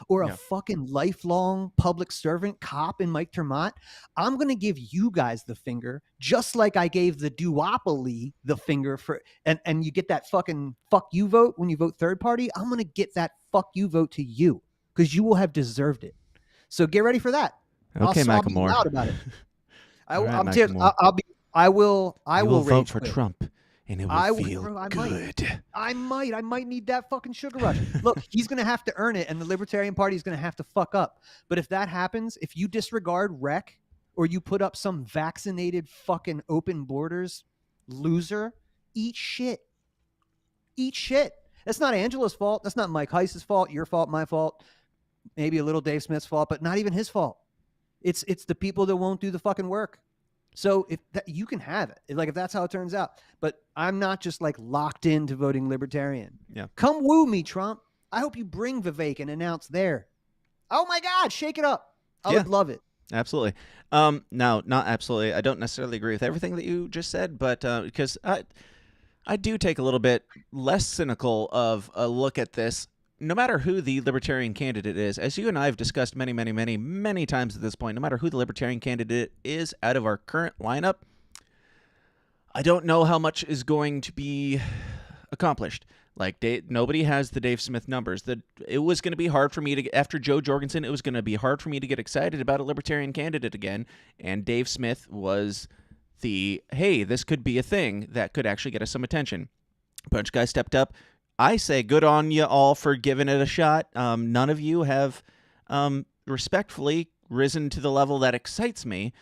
or a fucking lifelong public servant cop in Mike Termott. I'm going to give you guys the finger, just like I gave the duopoly the finger and you get that fucking fuck you vote when you vote third party. I'm going to get that fuck you vote to you because you will have deserved it. So get ready for that. Okay, I'll be loud about it. I will vote for Trump, and it will feel good. I might need that fucking sugar rush. Look, he's going to have to earn it, and the Libertarian Party is going to have to fuck up. But if that happens, if you disregard rec, or you put up some vaccinated fucking open borders loser, eat shit. Eat shit. That's not Angela's fault. That's not Mike Heiss's fault, your fault, my fault, maybe a little Dave Smith's fault, but not even his fault. It's the people that won't do the fucking work. So you can have it, like if that's how it turns out. But I'm not just like locked into voting Libertarian. Yeah. Come woo me, Trump. I hope you bring Vivek and announce there. Oh my God, shake it up. I would love it. Absolutely. No, not absolutely. I don't necessarily agree with everything that you just said, but because I do take a little bit less cynical of a look at this. No matter who the Libertarian candidate is, as you and I have discussed many, many, many, many times at this point, no matter who the Libertarian candidate is out of our current lineup, I don't know how much is going to be accomplished. Like, nobody has the Dave Smith numbers. It was going to be hard for me to, after Joe Jorgensen, it was going to be hard for me to get excited about a Libertarian candidate again. And Dave Smith was hey, this could be a thing that could actually get us some attention. A bunch of guys stepped up. I say good on you all for giving it a shot. None of you have respectfully risen to the level that excites me.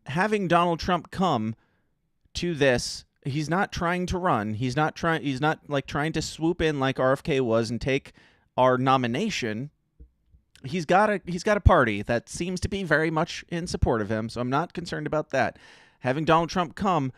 Having Donald Trump come to this, he's not trying to run. He's not like trying to swoop in like RFK was and take our nomination. He's got a party that seems to be very much in support of him, so I'm not concerned about that. Having Donald Trump come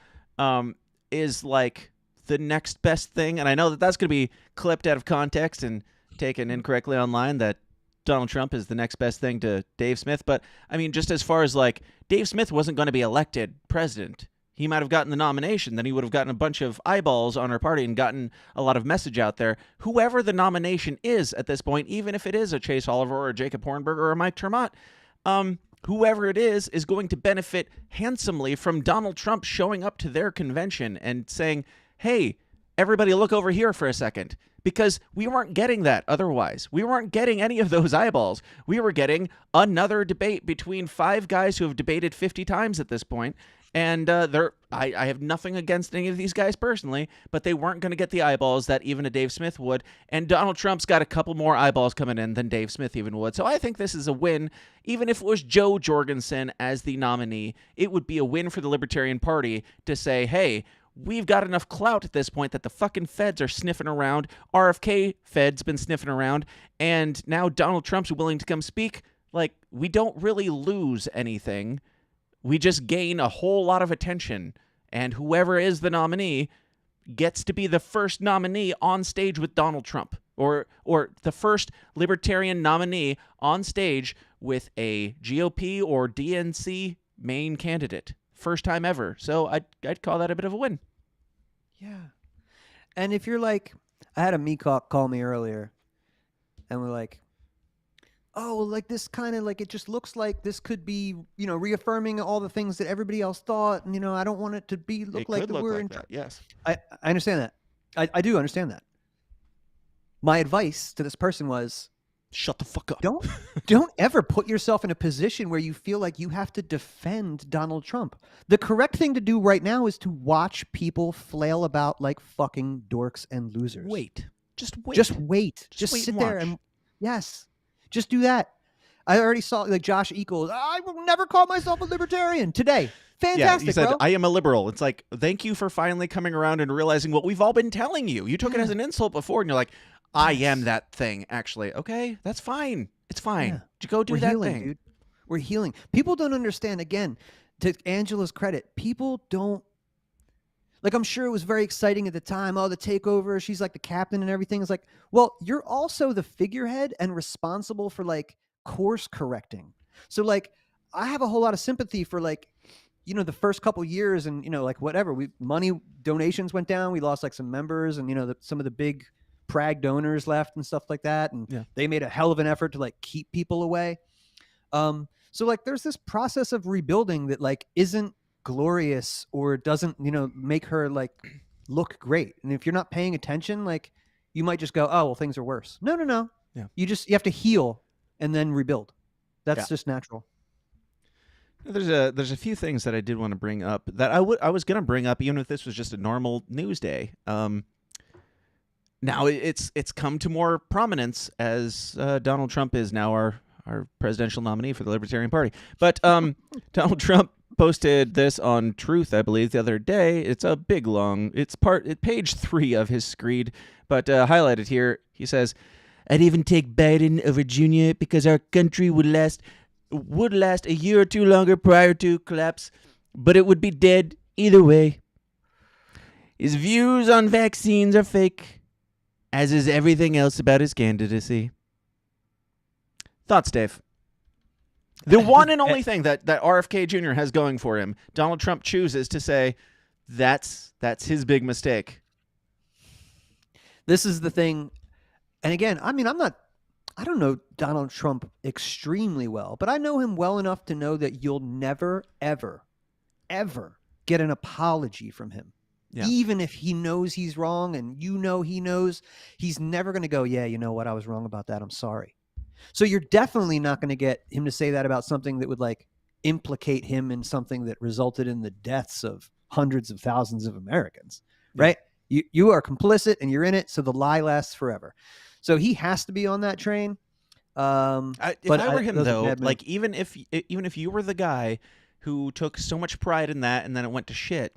is like the next best thing, and I know that that's going to be clipped out of context and taken incorrectly online, that Donald Trump is the next best thing to Dave Smith. But I mean, just as far as like, Dave Smith wasn't going to be elected president. He might have gotten the nomination, then he would have gotten a bunch of eyeballs on our party and gotten a lot of message out there. Whoever the nomination is at this point, even if it is a Chase Oliver or a Jacob Hornberger or a Mike Tremont, whoever it is going to benefit handsomely from Donald Trump showing up to their convention and saying, hey, everybody look over here for a second. Because we weren't getting that otherwise. We weren't getting any of those eyeballs. We were getting another debate between 5 guys who have debated 50 times at this point. And I have nothing against any of these guys personally, but they weren't going to get the eyeballs that even a Dave Smith would. And Donald Trump's got a couple more eyeballs coming in than Dave Smith even would. So I think this is a win. Even if it was Joe Jorgensen as the nominee, it would be a win for the Libertarian Party to say, hey, we've got enough clout at this point that the fucking feds are sniffing around. RFK Fed's been sniffing around. And now Donald Trump's willing to come speak. Like, we don't really lose anything. We just gain a whole lot of attention, and whoever is the nominee gets to be the first nominee on stage with Donald Trump, or the first Libertarian nominee on stage with a GOP or DNC main candidate. First time ever. So I'd call that a bit of a win. Yeah. And if you're like, I had a Meacock call me earlier, and we're like, oh, like this kind of like, it just looks like this could be, reaffirming all the things that everybody else thought. And, I don't want it to be look like that we're in. Yes. I understand that. I do understand that. My advice to this person was, shut the fuck up. Don't ever put yourself in a position where you feel like you have to defend Donald Trump. The correct thing to do right now is to watch people flail about like fucking dorks and losers. Just wait. Just wait. Just wait sit and there watch. and yes. Just do that. I already saw like Josh Equals. I will never call myself a libertarian today. Fantastic, he said, bro. I am a liberal. It's like, thank you for finally coming around and realizing what we've all been telling you. You took it as an insult before, and you're like, I am that thing, actually. Okay, that's fine. It's fine. Yeah. You go do We're that healing, thing. dude. We're healing. People don't understand, again, to Angela's credit, people don't, like, I'm sure it was very exciting at the time. Oh, the takeover, she's like the captain and everything. It's like, well, you're also the figurehead and responsible for like course correcting. So like, I have a whole lot of sympathy for like, the first couple years and, like whatever, money donations went down. We lost like some members and, some of the big Prague donors left and stuff like that. And they made a hell of an effort to like keep people away. So like, there's this process of rebuilding that like isn't glorious or doesn't, make her like look great. And if you're not paying attention, like you might just go, oh, well, things are worse. No. Yeah. You have to heal and then rebuild. That's just natural. There's a few things that I did want to bring up that I was going to bring up even if this was just a normal news day. Now it's come to more prominence as Donald Trump is now our presidential nominee for the Libertarian Party. But Donald Trump posted this on Truth, I believe, the other day. It's a big long. It's page 3 of his screed, but highlighted here. He says, "I'd even take Biden over Jr. because our country would last a year or two longer prior to collapse, but it would be dead either way. His views on vaccines are fake, as is everything else about his candidacy." Thoughts, Dave? The one and only thing that RFK Jr. has going for him, Donald Trump chooses to say that's his big mistake. This is the thing. And again, I mean, I don't know Donald Trump extremely well, but I know him well enough to know that you'll never, ever, ever get an apology from him. Yeah. Even if he knows he's wrong and he knows, he's never going to go, yeah, you know what? I was wrong about that. I'm sorry. So you're definitely not going to get him to say that about something that would like implicate him in something that resulted in the deaths of hundreds of thousands of Americans, right? You are complicit and you're in it. So the lie lasts forever. So he has to be on that train. If I were him though, like even if you were the guy who took so much pride in that and then it went to shit,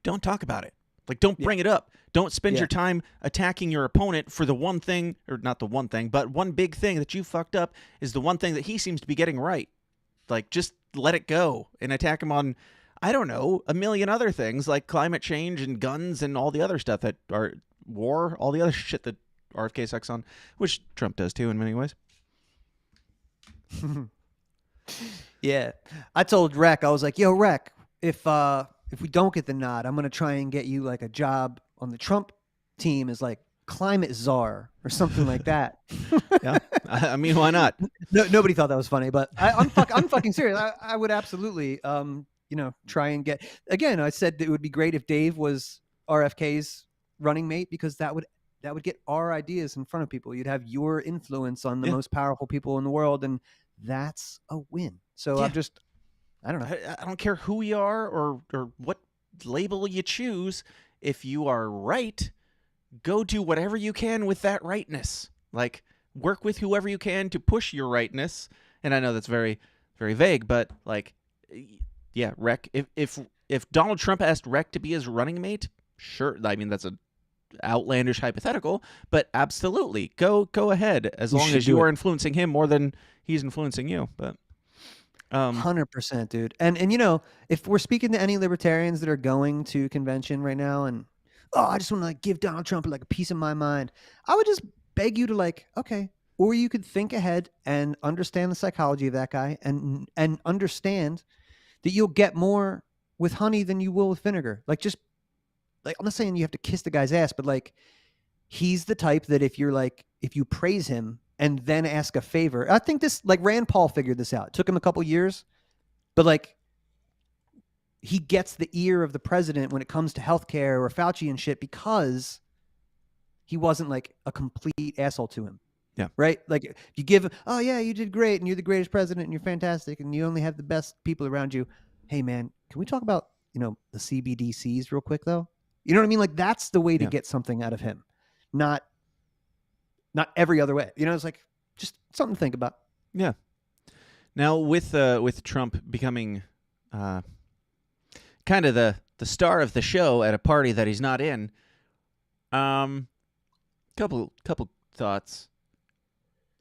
don't talk about it. Like, don't bring it up. Don't spend your time attacking your opponent for the one thing, or not the one thing, but one big thing that you fucked up is the one thing that he seems to be getting right. Like, just let it go and attack him on, I don't know, a million other things like climate change and guns and all the other stuff that are war, all the other shit that RFK sucks on, which Trump does too in many ways. Yeah. I told Rec, I was like, yo, Rec, if we don't get the nod, I'm going to try and get you like a job on the Trump team as like climate czar or something like that. Yeah. I mean, why not? No, nobody thought that was funny, but I'm fucking serious. I would absolutely, try and get, again, I said that it would be great if Dave was RFK's running mate, because that would get our ideas in front of people. You'd have your influence on the most powerful people in the world. And that's a win. So I don't know. I don't care who you are or what label you choose. If you are right, go do whatever you can with that rightness. Like, work with whoever you can to push your rightness. And I know that's very, very vague, but like, yeah, Rec. If Donald Trump asked Rec to be his running mate, sure. I mean, that's a outlandish hypothetical, but absolutely, go ahead, as long as you are influencing him more than he's influencing you. But 100%, dude. And if we're speaking to any libertarians that are going to convention right now and I just want to like give Donald Trump like a piece of my mind, I would just beg you to like, okay, or you could think ahead and understand the psychology of that guy and understand that you'll get more with honey than you will with vinegar. Like, just like, I'm not saying you have to kiss the guy's ass, but like, he's the type that if you praise him and then ask a favor, I think this, like, Rand Paul figured this out. It took him a couple years, but like, he gets the ear of the president when it comes to healthcare or Fauci and shit, because he wasn't like a complete asshole to him. Yeah. Right. Like, you give him, oh yeah, you did great and you're the greatest president and you're fantastic and you only have the best people around you. Hey man, can we talk about, the CBDCs real quick though? You know what I mean? Like, that's the way to get something out of him. Not every other way. It's like just something to think about. Yeah. Now with Trump becoming kind of the star of the show at a party that he's not in, couple thoughts.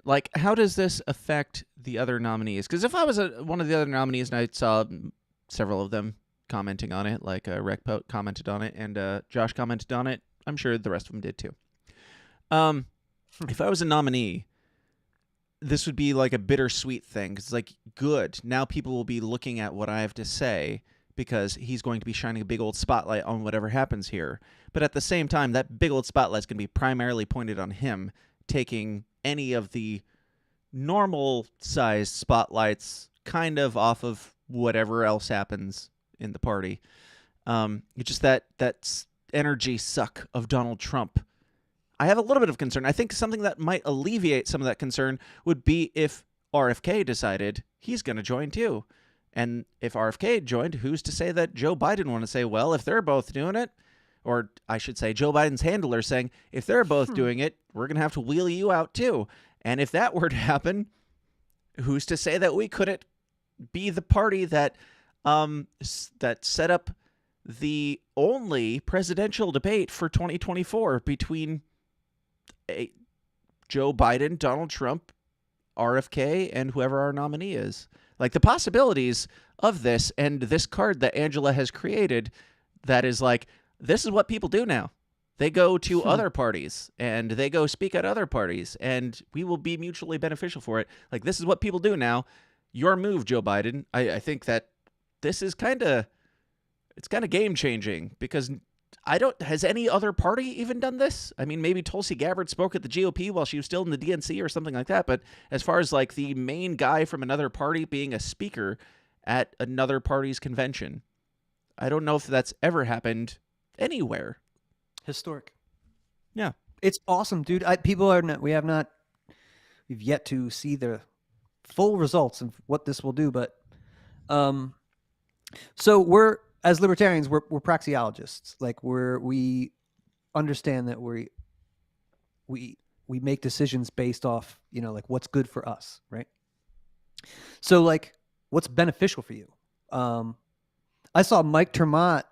Like, how does this affect the other nominees? Because if I was one of the other nominees and I saw several of them commenting on it, like Recpote commented on it and Josh commented on it, I'm sure the rest of them did too. If I was a nominee, this would be like a bittersweet thing. It's like, good, now people will be looking at what I have to say because he's going to be shining a big old spotlight on whatever happens here. But at the same time, that big old spotlight is going to be primarily pointed on him, taking any of the normal-sized spotlights kind of off of whatever else happens in the party. It's just that energy suck of Donald Trump. I have a little bit of concern. I think something that might alleviate some of that concern would be if RFK decided he's going to join too. And if RFK joined, who's to say that Joe Biden want to say, well, if they're both doing it, or I should say Joe Biden's handler saying, if they're both doing it, we're going to have to wheel you out too. And if that were to happen, who's to say that we couldn't be the party that set up the only presidential debate for 2024 between Joe Biden, Donald Trump, RFK, and whoever our nominee is. Like, the possibilities of this and this card that Angela has created, that is like, this is what people do now. They go to other parties and they go speak at other parties, and we will be mutually beneficial for it. Like, this is what people do now. Your move, Joe Biden. I think that this is it's kind of game changing, because has any other party even done this? I mean, maybe Tulsi Gabbard spoke at the GOP while she was still in the DNC or something like that. But as far as like the main guy from another party being a speaker at another party's convention, I don't know if that's ever happened anywhere. Historic. Yeah. It's awesome, dude. We've yet to see the full results of what this will do, but so as libertarians, we're praxeologists. Like we understand that we make decisions based off, like what's good for us, right? So like what's beneficial for you? I saw Mike Termott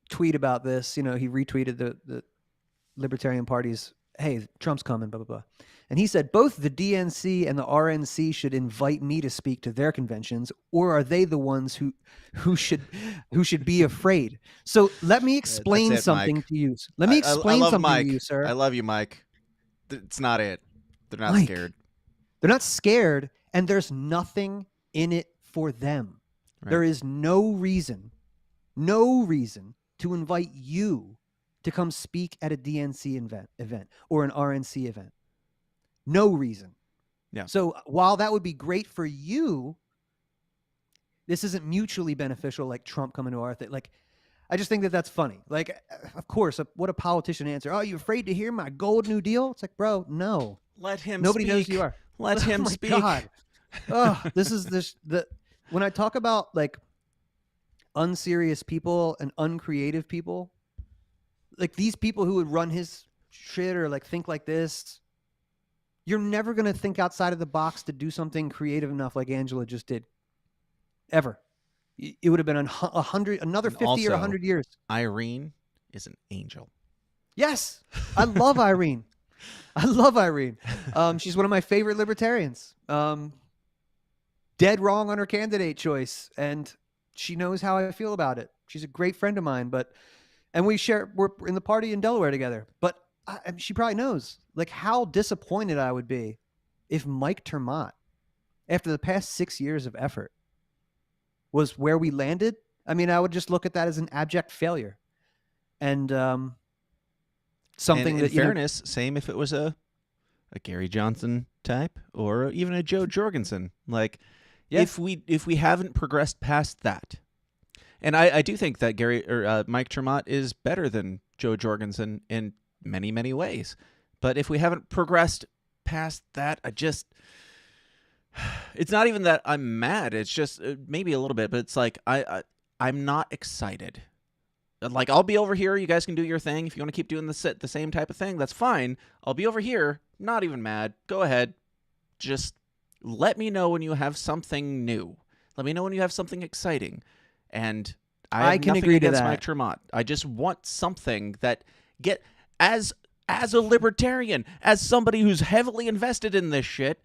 tweet about this. He retweeted the Libertarian Party's, hey, Trump's coming, blah, blah, blah. And he said, both the DNC and the RNC should invite me to speak to their conventions, or are they the ones who should be afraid? So let me explain something Mike. to you. Let me explain something Mike. to you, sir. I love you, Mike. It's not it. They're not Mike, scared. They're not scared, and there's nothing in it for them. Right. There is no reason to invite you to come speak at a DNC event or an RNC event. No reason. Yeah. So while that would be great for you, this isn't mutually beneficial like Trump coming to our thing. Like, I just think that that's funny. Like, of course, what a politician answer. Oh, you afraid to hear my gold New Deal? It's like, bro, no. Let him Nobody speak. knows who you are. Let him speak. God. Oh, when I talk about like unserious people and uncreative people, like these people who would run his shit or like think like this, you're never going to think outside of the box to do something creative enough like Angela just did. Ever. It would have been another 50 also, or 100 years. Irene is an angel. Yes. I love Irene. I love Irene. She's one of my favorite libertarians. Dead wrong on her candidate choice, and she knows how I feel about it. She's a great friend of mine, and we're in the party in Delaware together. But she probably knows like how disappointed I would be if Mike Termott, after the past 6 years of effort, was where we landed. I mean, I would just look at that as an abject failure. And something and in that, fairness, same if it was a Gary Johnson type or even a Joe Jorgensen. Like, if we haven't progressed past that, and I do think that Mike Termott is better than Joe Jorgensen in many, many ways. But if we haven't progressed past that, it's not even that I'm mad. It's just maybe a little bit, but it's like I'm not excited. Like, I'll be over here. You guys can do your thing. If you want to keep doing the same type of thing, that's fine. I'll be over here. Not even mad. Go ahead. Just let me know when you have something new. Let me know when you have something exciting. And I can agree against Mike Termott. I just want something that as a libertarian, as somebody who's heavily invested in this shit.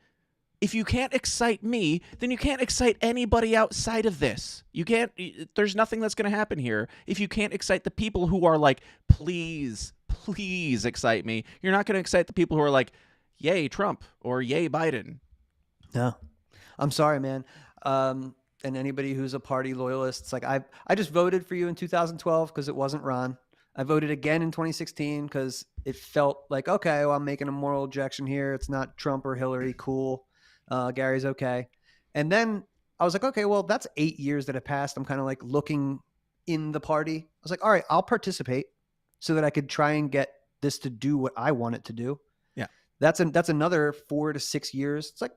If you can't excite me, then you can't excite anybody outside of this. You can't. There's nothing that's going to happen here if you can't excite the people who are like, please, please excite me. You're not going to excite the people who are like, yay Trump or yay Biden. No, I'm sorry, man. And anybody who's a party loyalist, it's like I just voted for you in 2012 because it wasn't Ron. I voted again in 2016 because it felt like, okay, well, I'm making a moral objection here. It's not Trump or Hillary. Cool. Gary's okay. And then I was like, okay, well, that's 8 years that have passed. I'm kind of like looking in the party. I was like, all right, I'll participate so that I could try and get this to do what I want it to do. Yeah. That's another 4 to 6 years. It's like,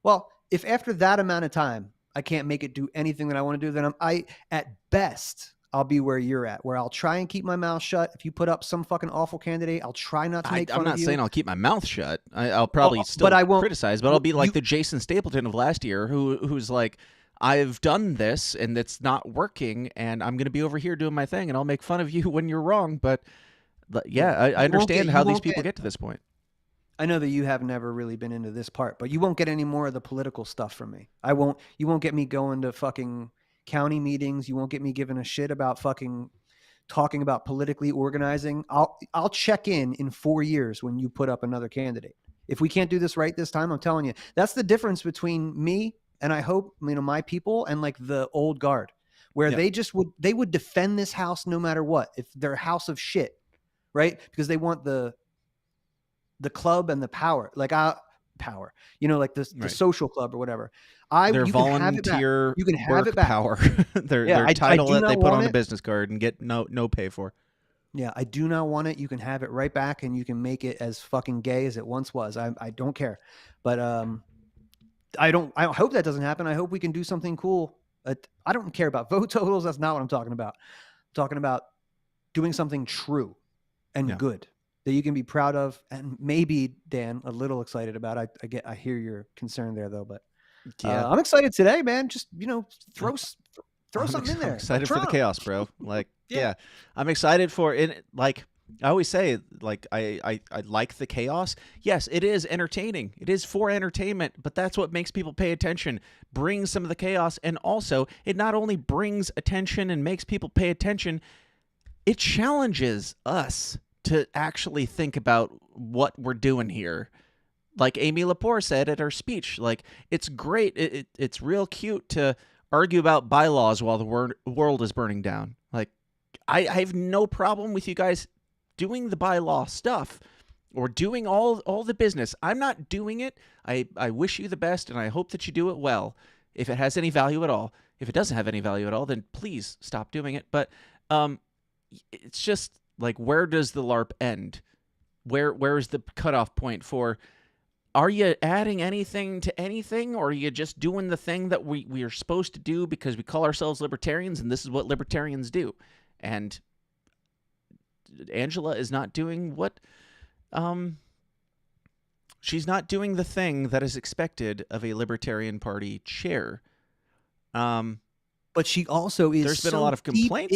well, if after that amount of time, I can't make it do anything that I want to do, then at best, I'll be where you're at, where I'll try and keep my mouth shut. If you put up some fucking awful candidate, I'll try not to make fun of you. I'm not saying I'll keep my mouth shut. I'll probably still criticize, but I'll be like the Jason Stapleton of last year who's like, I've done this and it's not working and I'm going to be over here doing my thing and I'll make fun of you when you're wrong. But yeah, I understand how these people get to this point. I know that you have never really been into this part, but you won't get any more of the political stuff from me. You won't get me going to fucking county meetings. You won't get me giving a shit about fucking talking about politically organizing. I'll check in 4 years when you put up another candidate. If we can't do this right this time, I'm telling you, that's the difference between me and I hope, my people and like the old guard, where they would defend this house no matter what. If they're a house of shit, right? Because they want the club and the power, like power, like the social club or whatever. Their you can have it back. volunteer You can have work it back. power, their Yeah, I title do that not they put want on a it. business card and get no pay for. Yeah, I do not want it. You can have it right back, and you can make it as fucking gay as it once was. I don't care, but I hope that doesn't happen. I hope we can do something cool. I don't care about vote totals. That's not what I'm talking about. I'm talking about doing something true and good that you can be proud of, and maybe, Dan, a little excited about. I hear your concern there though, but I'm excited today, man. Just throw something in there. I'm excited for the Trump. chaos, bro. Like, yeah, I'm excited for it. Like I always say, like I like the chaos. Yes, it is entertaining. It is for entertainment, but that's what makes people pay attention. Brings some of the chaos, and also it not only brings attention and makes people pay attention, it challenges us to actually think about what we're doing here. Like Amy Lepore said at her speech, like it's great. It's real cute to argue about bylaws while the world is burning down. Like I have no problem with you guys doing the bylaw stuff or doing all the business. I'm not doing it. I wish you the best, and I hope that you do it well, if it has any value at all. If it doesn't have any value at all, then please stop doing it. But it's just like, where does the LARP end? Where is the cutoff point for, are you adding anything to anything, or are you just doing the thing that we are supposed to do because we call ourselves libertarians and this is what libertarians do? And Angela is not doing what she's not doing the thing that is expected of a Libertarian Party chair. But she also is. There's been a lot of complaints.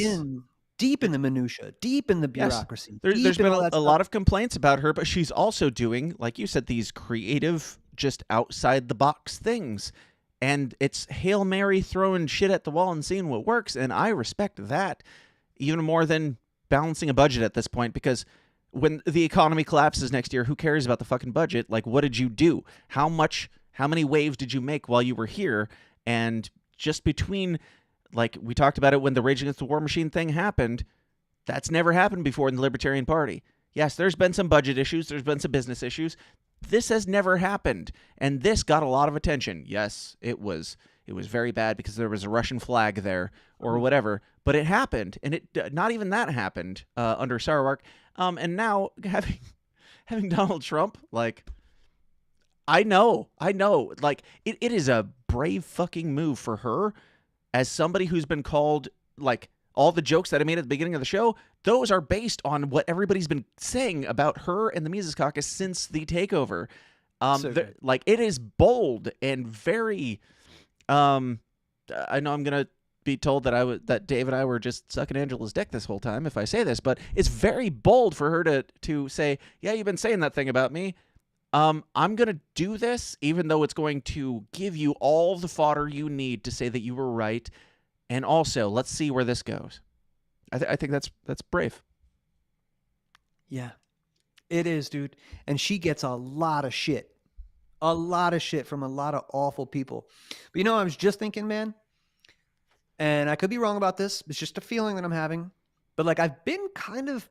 Deep in the minutia, deep in the bureaucracy. Yes. There's been a lot of complaints about her, but she's also doing, like you said, these creative, just outside the box things. And it's Hail Mary throwing shit at the wall and seeing what works. And I respect that even more than balancing a budget at this point, because when the economy collapses next year, who cares about the fucking budget? Like, what did you do? How many waves did you make while you were here? And just between, like we talked about it when the Rage Against the War Machine thing happened, that's never happened before in the Libertarian Party. Yes, there's been some budget issues. There's been some business issues. This has never happened. And this got a lot of attention. Yes, it was very bad because there was a Russian flag there or whatever, but it happened. And it not even that happened under Sarwark. And now having Donald Trump, like, I know, like, it is a brave fucking move for her. As somebody who's been called, like, all the jokes that I made at the beginning of the show, those are based on what everybody's been saying about her and the Mises Caucus since the takeover. Like, it is bold and very. I know I'm gonna be told that Dave and I were just sucking Angela's dick this whole time if I say this, but it's very bold for her to say, yeah, you've been saying that thing about me. I'm going to do this, even though it's going to give you all the fodder you need to say that you were right. And also, let's see where this goes. I think that's brave. Yeah, it is, dude. And she gets a lot of shit from a lot of awful people. But I was just thinking, man, and I could be wrong about this. It's just a feeling that I'm having. But like, I've been kind of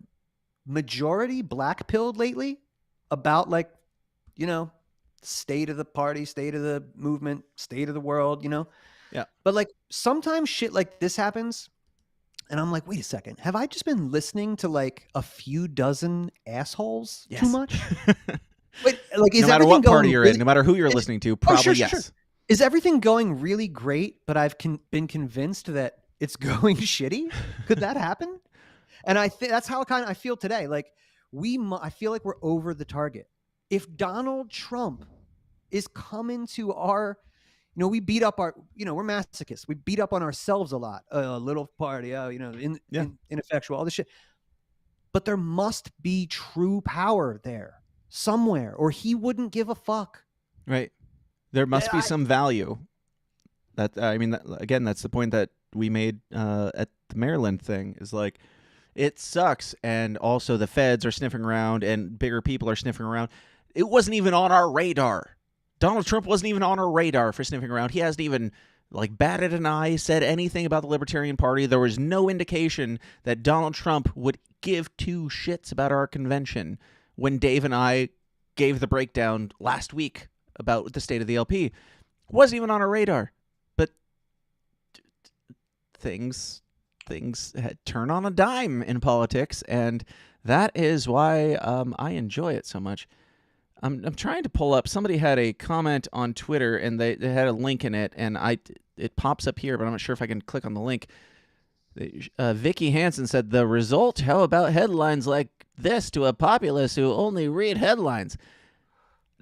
majority black pilled lately about, like, state of the party, state of the movement, state of the world, Yeah. But like, sometimes shit like this happens and I'm like, wait a second. Have I just been listening to like a few dozen assholes too much? Wait, like, is no matter what party you're in, no matter who you're listening to, probably yes. Sure. Is everything going really great, but I've been convinced that it's going shitty? Could that happen? And I think that's how I feel today. Like, I feel like we're over the target. If Donald Trump is coming to our, we beat up we're masochists. We beat up on ourselves a lot. A little party, ineffectual, all this shit. But there must be true power there somewhere, or he wouldn't give a fuck. Right. There must be some value. Again, that's the point that we made at the Maryland thing, is like, it sucks. And also the feds are sniffing around and bigger people are sniffing around. It wasn't even on our radar. Donald Trump wasn't even on our radar for sniffing around. He hasn't even batted an eye, said anything about the Libertarian Party. There was no indication that Donald Trump would give two shits about our convention when Dave and I gave the breakdown last week about the state of the LP. Wasn't even on our radar. But things turn on a dime in politics, and that is why I enjoy it so much. I'm trying to pull up. Somebody had a comment on Twitter, and they had a link in it, and it pops up here, but I'm not sure if I can click on the link. Vicky Hansen said, the result, how about headlines like this to a populace who only read headlines?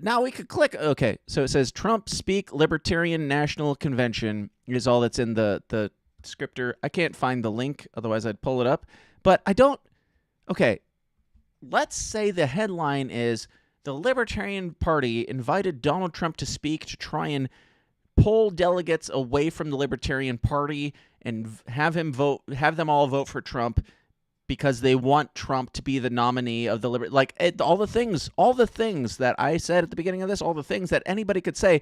Now we could click. Okay, so it says Trump speak Libertarian National Convention is all that's in the descriptor. I can't find the link, otherwise I'd pull it up. But I don't. Okay, let's say the headline is the Libertarian Party invited Donald Trump to speak to try and pull delegates away from the Libertarian Party and have them all vote for Trump because they want Trump to be the nominee of the all the things that I said at the beginning of this, all the things that anybody could say.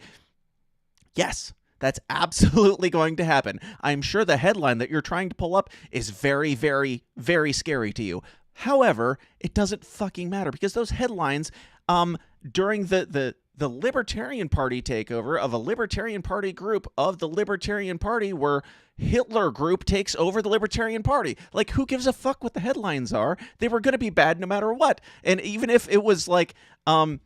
Yes, that's absolutely going to happen. I'm sure the headline that you're trying to pull up is very, very, very scary to you. However, it doesn't fucking matter because those headlines during the Libertarian Party takeover of a Libertarian Party group of the Libertarian Party where Hitler group takes over the Libertarian Party. Like, who gives a fuck what the headlines are? They were going to be bad no matter what. And even if it was like Michael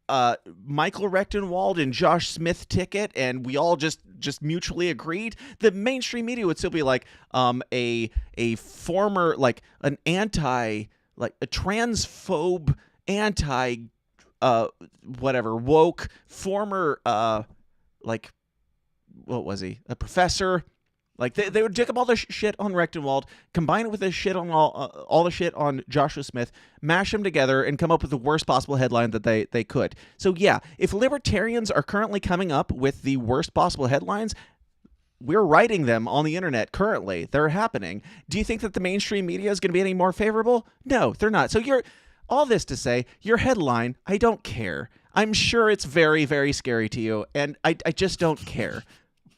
Rechtenwald and Josh Smith ticket and we all just mutually agreed, the mainstream media would still be like a former, like an anti, like a transphobe, anti whatever woke former like what was he, a professor? Like they would dig up all the shit on Rechtenwald, combine it with the shit on all the shit on Joshua Smith, mash them together, and come up with the worst possible headline that they could. So yeah, if libertarians are currently coming up with the worst possible headlines, we're writing them on the internet currently. They're happening. Do you think that the mainstream media is going to be any more favorable? No, they're not. So all this to say, your headline, I don't care. I'm sure it's very, very scary to you, and I just don't care.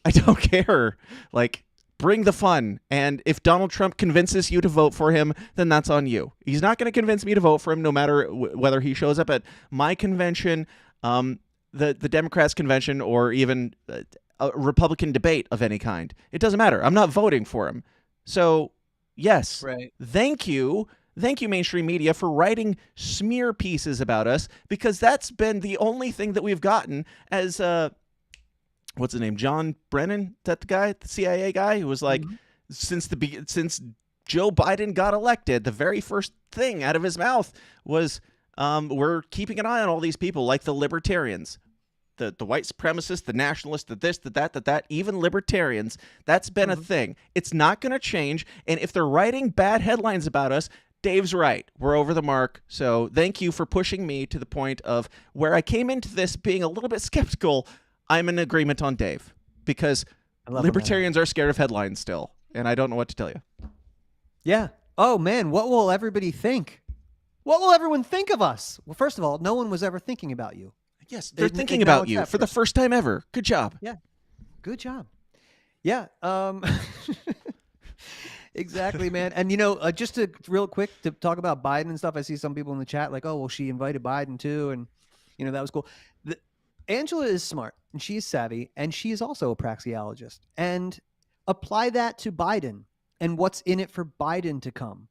I don't care. Like, bring the fun. And if Donald Trump convinces you to vote for him, then that's on you. He's not going to convince me to vote for him no matter whether he shows up at my convention, the Democrats' convention, or even a Republican debate of any kind. It doesn't matter. I'm not voting for him. So, yes, right. Thank you, mainstream media, for writing smear pieces about us, because that's been the only thing that we've gotten as what's his name? John Brennan? Is that the guy, the CIA guy, who was like, since Joe Biden got elected, the very first thing out of his mouth was, we're keeping an eye on all these people, like the libertarians, the white supremacists, the nationalists, the this, the that, even libertarians. That's been a thing. It's not going to change. And if they're writing bad headlines about us, Dave's right. We're over the mark. So thank you for pushing me to the point of where I came into this being a little bit skeptical. I'm in agreement on Dave, because libertarians are scared of headlines still, and I don't know what to tell you. Yeah. Oh, man, what will everybody think? What will everyone think of us? Well, first of all, no one was ever thinking about you. Yes, they're thinking about you for the first time ever. Good job. Yeah. Good job. Yeah. Exactly, man. And, just to real quick to talk about Biden and stuff, I see some people in the chat like, oh, well, she invited Biden too. And, that was cool. Angela is smart and she is savvy, and she is also a praxeologist. And apply that to Biden and what's in it for Biden to come.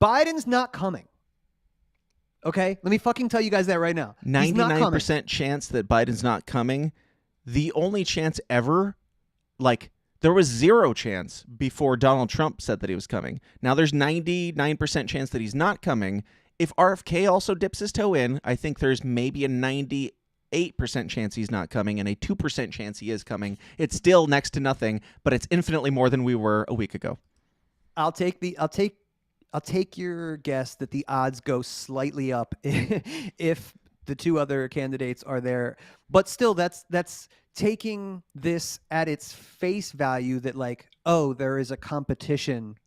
Biden's not coming. Okay? Let me fucking tell you guys that right now. 99% chance that Biden's not coming. The only chance ever, like, there was 0 chance before Donald Trump said that he was coming. Now there's 99% chance that he's not coming. If RFK also dips his toe in, I think there's maybe a 98% chance he's not coming and a 2% chance he is coming. It's still next to nothing, but it's infinitely more than we were a week ago. I'll take your guess that the odds go slightly up if the 2 other candidates are there. But still, that's taking this at its face value that, like, oh, there is a competition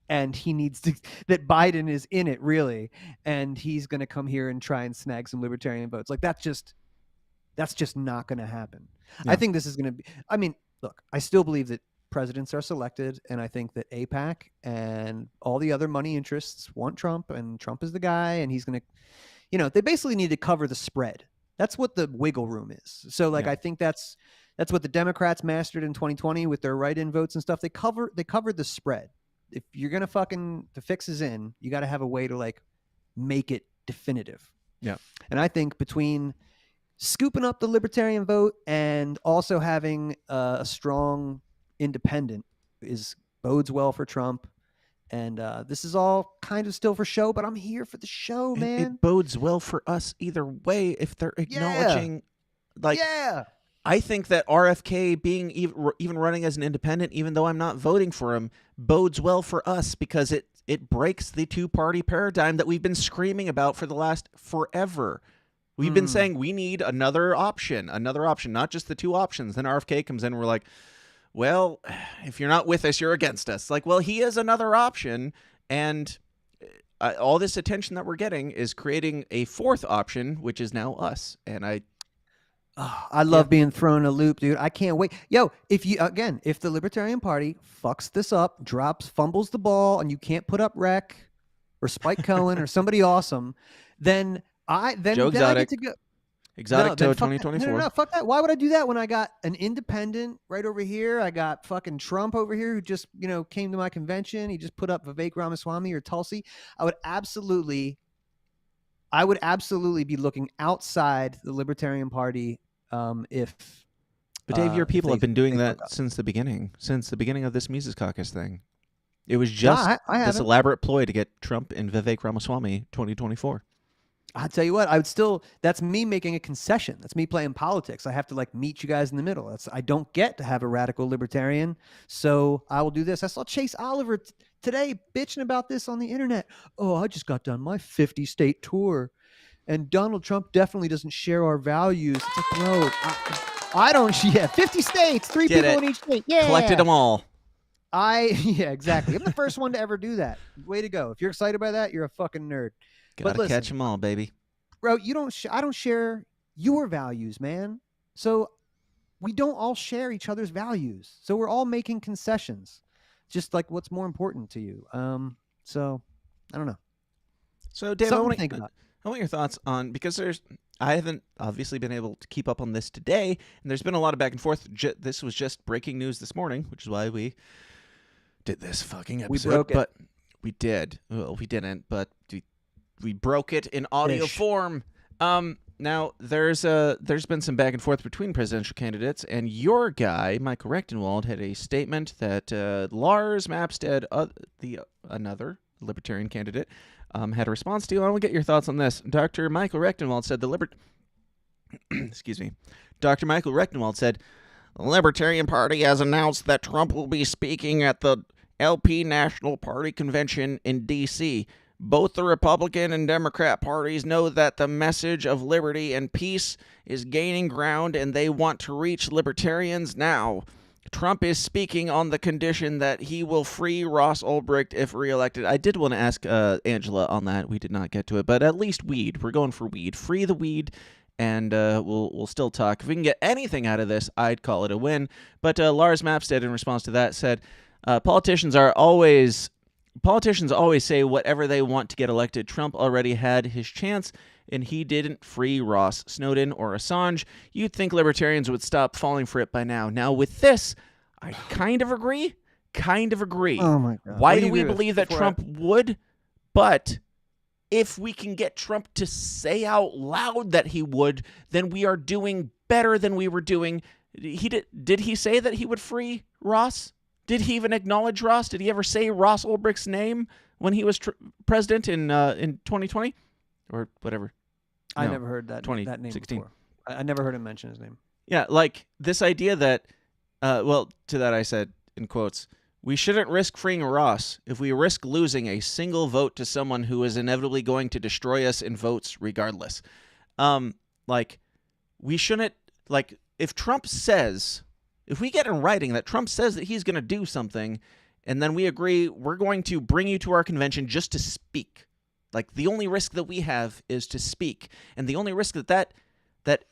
and he needs to, that Biden is in it really, and he's going to come here and try and snag some libertarian votes. Like, that's just not going to happen. Yeah. I think this is going to be, I mean, look, I still believe that presidents are selected, and I think that AIPAC and all the other money interests want Trump, and Trump is the guy, and he's going to, they basically need to cover the spread. That's what the wiggle room is. So like, I think that's what the Democrats mastered in 2020 with their write-in votes and stuff. They covered the spread. If you're going to the fix is in, you got to have a way to like make it definitive. Yeah. And I think between scooping up the Libertarian vote and also having a strong independent bodes well for Trump. And this is all kind of still for show, but I'm here for the show, man. It bodes well for us either way if they're acknowledging, I think that RFK being even running as an independent, even though I'm not voting for him, bodes well for us because it breaks the two-party paradigm that we've been screaming about for the last forever. We've been saying we need another option, not just the two options. Then RFK comes in and we're like, well, if you're not with us, you're against us. Like, well, he is another option, and all this attention that we're getting is creating a fourth option, which is now us. And I love being thrown in a loop, dude. I can't wait. Yo, if the Libertarian Party fucks this up, fumbles the ball, and you can't put up Rec or Spike Cohen or somebody awesome, then I get to go. Exotic Toe 2024. No, fuck that. Why would I do that when I got an independent right over here? I got fucking Trump over here who just, came to my convention. He just put up Vivek Ramaswamy or Tulsi. I would absolutely be looking outside the Libertarian Party if. But Dave, your people have been doing that since the beginning of this Mises Caucus thing. It was just this elaborate ploy to get Trump and Vivek Ramaswamy 2024. I'll tell you what, that's me making a concession. That's me playing politics. I have to meet you guys in the middle. I don't get to have a radical libertarian, so I will do this. I saw Chase Oliver today bitching about this on the internet. Oh, I just got done my 50-state tour, and Donald Trump definitely doesn't share our values. It's like, bro, I don't. Yeah, 50 states, 3 people in each state. Yeah, collected them all. Yeah, exactly. I'm the first one to ever do that. Way to go. If you're excited by that, you're a fucking nerd. Gotta catch them all, baby. Bro, I don't share your values, man. So we don't all share each other's values. So we're all making concessions. Just like what's more important to you. So I don't know. So Dave, I want your thoughts on, because I haven't obviously been able to keep up on this today, and there's been a lot of back and forth. This was just breaking news this morning, which is why we did this fucking episode. We broke it. But we did. Well, we didn't, but we broke it in audio form. Now, there's been some back and forth between presidential candidates, and your guy, Michael Rechtenwald, had a statement that Lars Mapstead, another Libertarian candidate, had a response to. I want to get your thoughts on this. Dr. Michael Rechtenwald said Dr. Michael Rechtenwald said, the Libertarian Party has announced that Trump will be speaking at the LP National Party Convention in D.C., Both the Republican and Democrat parties know that the message of liberty and peace is gaining ground, and they want to reach libertarians now. Trump is speaking on the condition that he will free Ross Ulbricht if reelected. I did want to ask Angela on that. We did not get to it, but at least weed. We're going for weed. Free the weed, and we'll still talk. If we can get anything out of this, I'd call it a win. But Lars Mapstead, in response to that, said, politicians always say whatever they want to get elected. Trump already had his chance, and he didn't free Ross, Snowden, or Assange. You'd think libertarians would stop falling for it by now. Now, with this, I kind of agree. Oh, my God. Why do we believe that Trump would? But if we can get Trump to say out loud that he would, then we are doing better than we were doing. Did he say that he would free Ross? Did he even acknowledge Ross? Did he ever say Ross Ulbricht's name when he was president in 2020 or whatever? I never heard that name before. I never heard him mention his name. Yeah, like this idea that, to that I said in quotes, we shouldn't risk freeing Ross if we risk losing a single vote to someone who is inevitably going to destroy us in votes regardless. We shouldn't, if Trump says... If we get in writing that Trump says that he's going to do something, and then we agree we're going to bring you to our convention just to speak. The only risk that we have is to speak. And the only risk that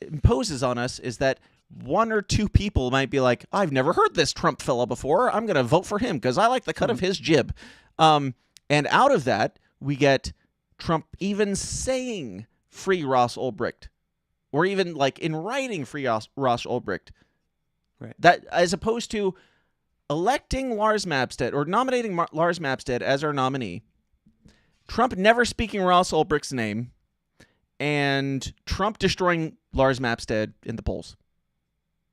imposes on us is that one or two people might be like, I've never heard this Trump fella before. I'm going to vote for him because I like the cut of his jib. And out of that, we get Trump even saying free Ross Ulbricht. or even like in writing free Ross Ulbricht. Right. That as opposed to electing Lars Mapstead or nominating Lars Mapstead as our nominee, Trump never speaking Ross Ulbricht's name, and Trump destroying Lars Mapstead in the polls.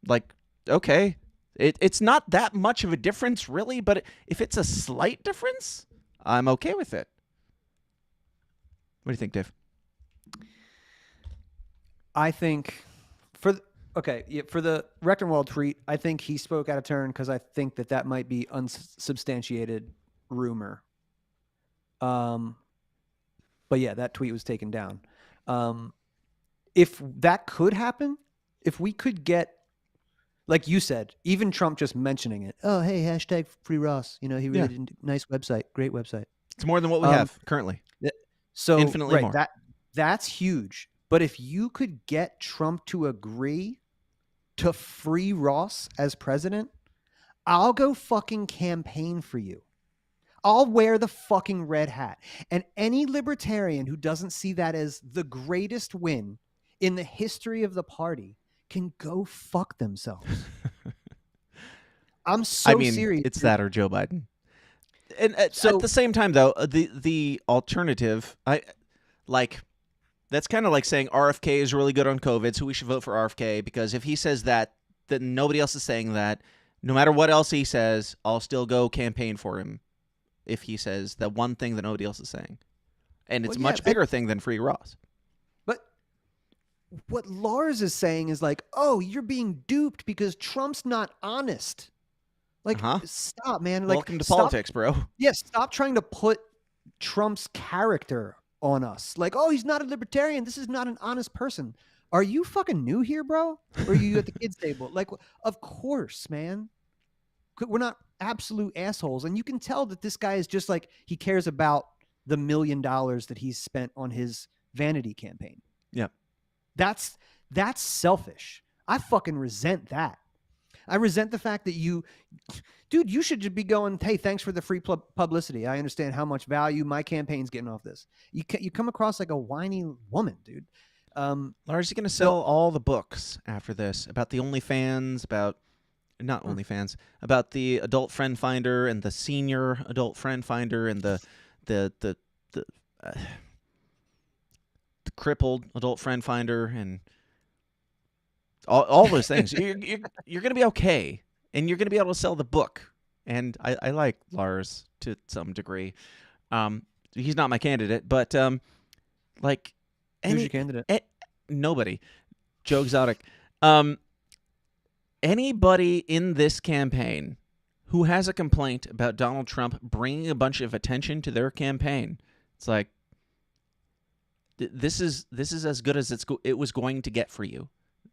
Like, okay, it's not that much of a difference, really, but if it's a slight difference, I'm okay with it. What do you think, Dave? I think for the Rectenwald tweet, I think he spoke out of turn because I think that might be unsubstantiated rumor. But yeah, that tweet was taken down. If that could happen, if we could get, like you said, even Trump just mentioning it. Oh, hey, hashtag free Ross. You know, he really did nice website, great website. It's more than what we have currently. So infinitely more. That's huge. But if you could get Trump to agree to free Ross as president, I'll go fucking campaign for you. I'll wear the fucking red hat. And any libertarian who doesn't see that as the greatest win in the history of the party can go fuck themselves. I'm so serious. It's that or Joe Biden. And at the same time, though, the alternative, that's kind of like saying RFK is really good on COVID, so we should vote for RFK, because if he says that, then nobody else is saying that. No matter what else he says, I'll still go campaign for him if he says that one thing that nobody else is saying. And it's a much bigger thing than free Ross. But what Lars is saying is like, oh, you're being duped because Trump's not honest. Like, stop, man. Like, welcome to politics, bro. Yeah, stop trying to put Trump's character on us. Like, oh, he's not a libertarian. This is not an honest person. Are you fucking new here, bro? Or are you at the kids' table? Like, of course, man. We're not absolute assholes. And you can tell that this guy is just like, he cares about the $1 million that he's spent on his vanity campaign. Yeah. That's selfish. I fucking resent that. I resent the fact that you should just be going, hey, thanks for the free publicity. I understand how much value my campaign's getting off this. You come across like a whiny woman, dude. Lars, you're going to sell all the books after this about the OnlyFans, about the adult friend finder and the senior adult friend finder and the crippled adult friend finder and all those things. You're going to be okay, and you're going to be able to sell the book. And I like Lars to some degree. He's not my candidate, but who's your candidate? Nobody. Joe Exotic. Anybody in this campaign who has a complaint about Donald Trump bringing a bunch of attention to their campaign, it's like, this is as good as it was going to get for you.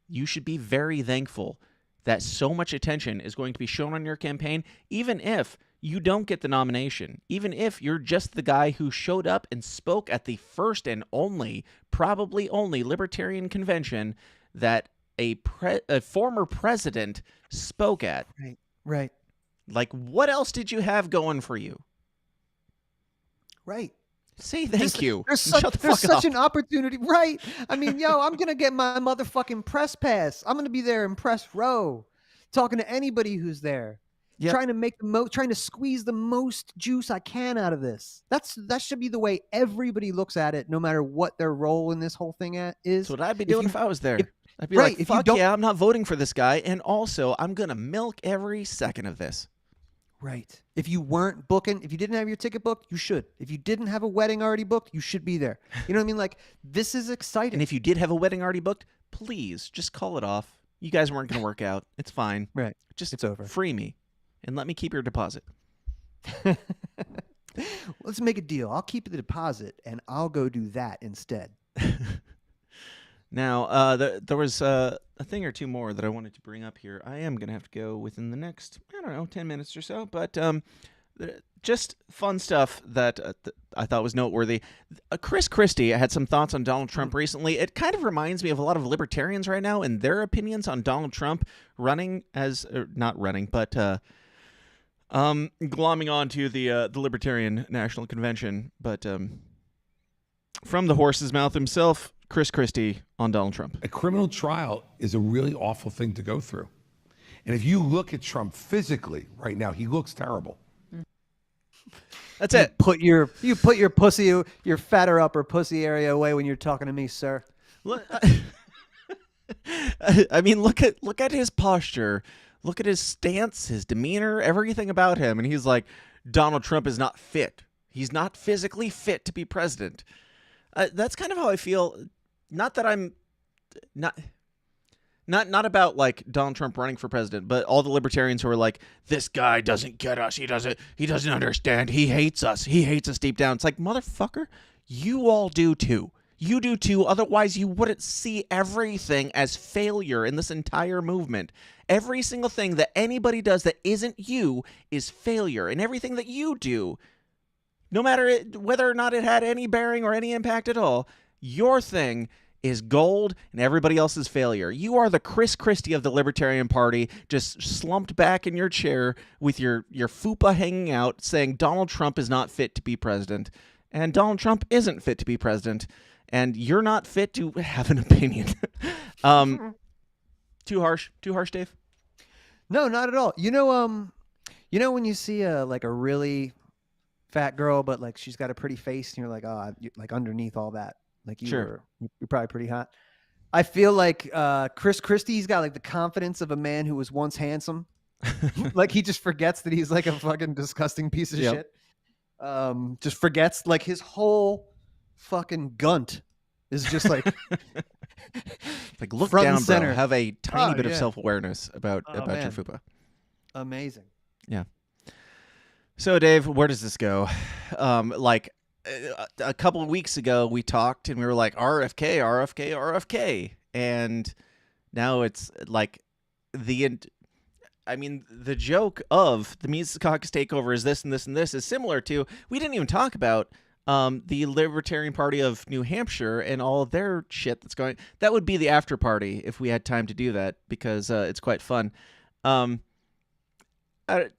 You should be very thankful that so much attention is going to be shown on your campaign, even if you don't get the nomination, even if you're just the guy who showed up and spoke at the first and probably only Libertarian convention that a former president spoke at. Right. Like, what else did you have going for you? Right. Say thank you. There's such an opportunity. Right. I mean, I'm going to get my motherfucking press pass. I'm going to be there in press row talking to anybody who's there. Yep. Trying to squeeze the most juice I can out of this. That should be the way everybody looks at it, no matter what their role in this whole thing is. That's what I'd be doing if I was there. I'd be like, fuck yeah, I'm not voting for this guy, and also I'm going to milk every second of this. Right. If you weren't booking, if you didn't have your ticket booked, you should. If you didn't have a wedding already booked, you should be there. You know what I mean? Like, this is exciting. And if you did have a wedding already booked, please just call it off. You guys weren't going to work out. It's fine. Right. It's over. Free me and let me keep your deposit. Let's make a deal. I'll keep the deposit and I'll go do that instead. Now, there was a thing or two more that I wanted to bring up here. I am going to have to go within the next, 10 minutes or so. But just fun stuff that I thought was noteworthy. Chris Christie had some thoughts on Donald Trump recently. It kind of reminds me of a lot of libertarians right now and their opinions on Donald Trump glomming on to the Libertarian National Convention. But from the horse's mouth himself, Chris Christie on Donald Trump. A criminal trial is a really awful thing to go through. And if you look at Trump physically right now, he looks terrible. That's it. You put your pussy, your fatter upper pussy area away when you're talking to me, sir. I mean, look at his posture, look at his stance, his demeanor, everything about him, and he's like, Donald Trump is not fit. He's not physically fit to be president. That's kind of how I feel. Not that I'm not about like Donald Trump running for president, but all the libertarians who are like, this guy doesn't get us. He doesn't understand. He hates us. He hates us deep down. It's like, motherfucker, you all do too. You do too. Otherwise, you wouldn't see everything as failure in this entire movement. Every single thing that anybody does that isn't you is failure. And everything that you do, no matter whether or not it had any bearing or any impact at all, your thing is gold and everybody else is failure. You are the Chris Christie of the Libertarian Party, just slumped back in your chair with your fupa hanging out saying Donald Trump is not fit to be president. And Donald Trump isn't fit to be president. And you're not fit to have an opinion. Too harsh, Dave? No, not at all. You know when you see like a really fat girl, but like she's got a pretty face, and you're like, oh, like underneath all that, like you're probably pretty hot. I feel like Chris Christie's got like the confidence of a man who was once handsome. Like he just forgets that he's like a fucking disgusting piece of shit. Just forgets like his whole fucking gunt is just like like look front down, and center. Bro. Have a tiny bit of self-awareness about your fupa. Amazing. Yeah. So Dave, where does this go? Like a couple of weeks ago we talked and we were like RFK, and now it's like the joke of the Mises Caucus takeover is this and this and this is similar to, we didn't even talk about the Libertarian Party of New Hampshire and all of their shit that's going. That would be the after party if we had time to do that, because it's quite fun. I don't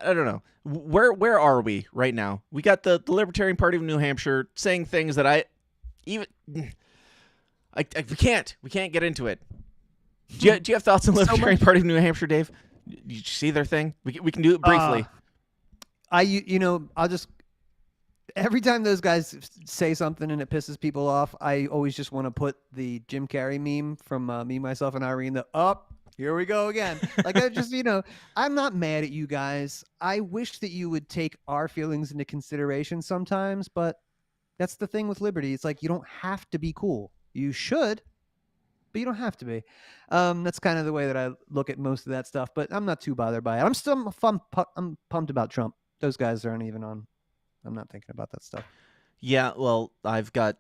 know. Where are we right now? We got the Libertarian Party of New Hampshire saying things that we can't get into it. Do you have thoughts on the Libertarian Party of New Hampshire, Dave? Did you see their thing? We can do it briefly. I'll just, every time those guys say something and it pisses people off, I always just want to put the Jim Carrey meme from Me, Myself, and Irene, here we go again. Like, I just, I'm not mad at you guys. I wish that you would take our feelings into consideration sometimes, but that's the thing with liberty. It's like, you don't have to be cool. You should, but you don't have to be. That's kind of the way that I look at most of that stuff, but I'm not too bothered by it. I'm pumped about Trump. Those guys aren't even on. I'm not thinking about that stuff. Yeah, well, I've got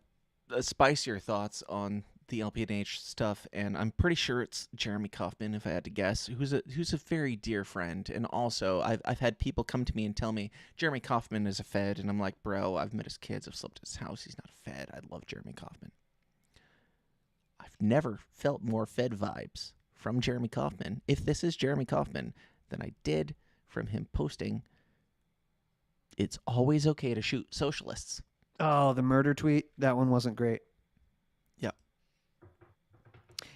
spicier thoughts on the LPNH stuff, and I'm pretty sure it's Jeremy Kauffman, if I had to guess, who's a very dear friend. And also, I've had people come to me and tell me Jeremy Kauffman is a Fed, and I'm like, bro, I've met his kids, I've slept at his house, he's not a Fed. I love Jeremy Kauffman. I've never felt more Fed vibes from Jeremy Kauffman, if this is Jeremy Kauffman, than I did from him posting, it's always okay to shoot socialists. Oh, the murder tweet. That one wasn't great. Yeah.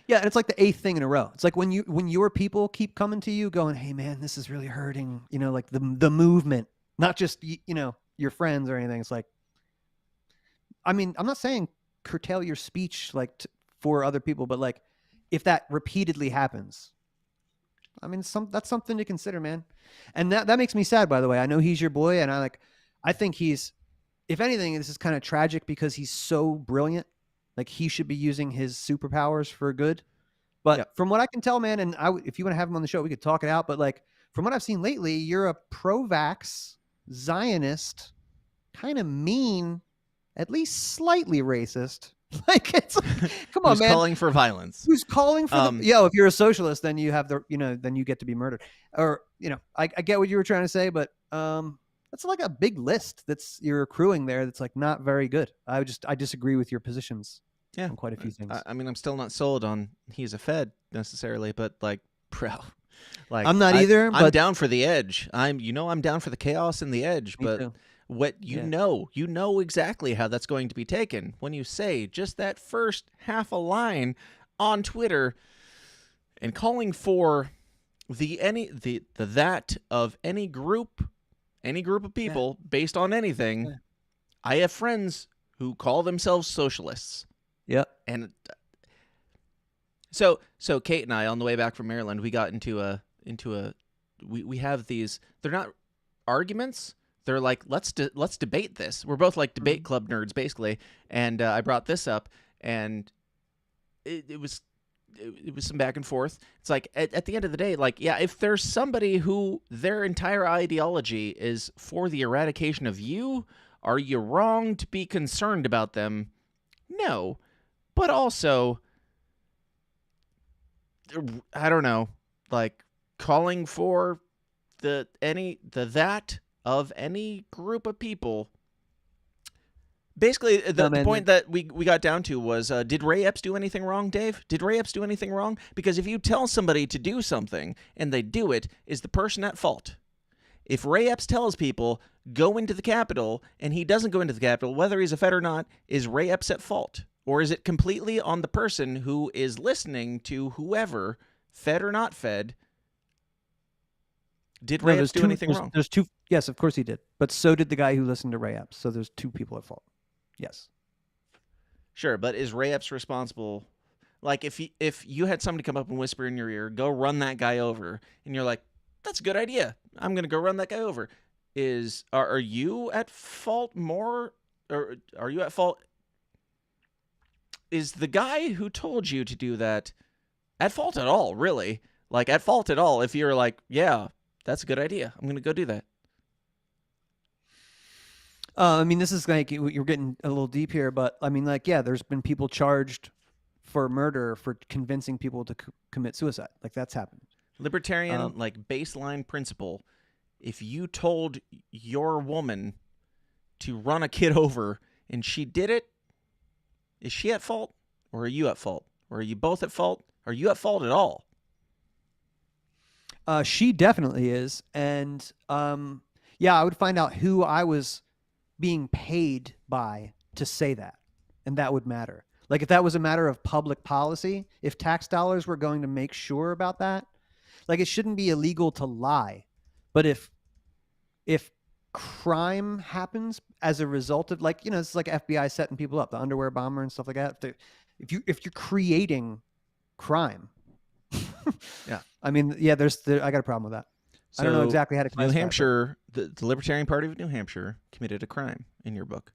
Yeah, and it's like the 8th thing in a row. It's like when your people keep coming to you going, hey man, this is really hurting, like the movement, not just, your friends or anything. It's like, I mean, I'm not saying curtail your speech like for other people, but like if that repeatedly happens, I mean, that's something to consider, man. And that makes me sad, by the way. I know he's your boy, and I think he's, if anything, this is kind of tragic because he's so brilliant. Like, he should be using his superpowers for good. But from what I can tell, man, and if you want to have him on the show, we could talk it out. But like, from what I've seen lately, you're a pro-vax, Zionist, kind of mean, at least slightly racist. Like, it's come on, man. Who's calling for violence? Who's calling for if you're a socialist, then you have then you get to be murdered. Or, I get what you were trying to say, but that's like a big list you're accruing there. That's like not very good. I disagree with your positions. Yeah, on quite a few things. I mean, I'm still not sold on he's a Fed necessarily, but like, bro, like I'm not either. I'm down for the edge. I'm down for the chaos and the edge, but too. what you know exactly how that's going to be taken when you say just that first half a line on Twitter and calling for the that of any group of people based on anything. Yeah. I have friends who call themselves socialists. Yep. And so Kate and I, on the way back from Maryland, we got into a we have these, they're not arguments. They're like, let's debate this. We're both like debate club nerds, basically. And I brought this up, and it was some back and forth. It's like, at the end of the day, like, yeah, if there's somebody who their entire ideology is for the eradication of you, are you wrong to be concerned about them? No. But also, I don't know, like, calling for the that of any group of people. Basically, the point that we got down to was, did Ray Epps do anything wrong, Dave? Did Ray Epps do anything wrong? Because if you tell somebody to do something and they do it, is the person at fault? If Ray Epps tells people, go into the Capitol, and he doesn't go into the Capitol, whether he's a Fed or not, is Ray Epps at fault? Or is it completely on the person who is listening to whoever, Fed or not Fed? Did Ray Epps do anything wrong? There's two. Yes, of course he did. But so did the guy who listened to Ray Epps. So there's two people at fault. Yes. Sure, but is Ray Epps responsible? Like, if you had somebody come up and whisper in your ear, go run that guy over, and you're like, that's a good idea, I'm going to go run that guy over. Are you at fault more? Or are you at fault? Is the guy who told you to do that at fault at all, really? Like, at fault at all if you're like, yeah, that's a good idea, I'm going to go do that? I mean, this is like, you're getting a little deep here, but I mean, like, yeah, there's been people charged for murder for convincing people to commit suicide. Like, that's happened. Libertarian, like, baseline principle. If you told your woman to run a kid over and she did it, is she at fault, or are you at fault? Or are you both at fault? Are you at fault at all? She definitely is. And yeah, I would find out who I was being paid by to say that, and that would matter. Like, if that was a matter of public policy, if tax dollars were going to make sure about that, like, it shouldn't be illegal to lie. But if crime happens as a result of, like, you know, it's like FBI setting people up, the underwear bomber and stuff like that. If you're creating crime, yeah, I mean, yeah, I got a problem with that. So, I don't know exactly how to classify New Hampshire, the Libertarian Party of New Hampshire committed a crime in your book.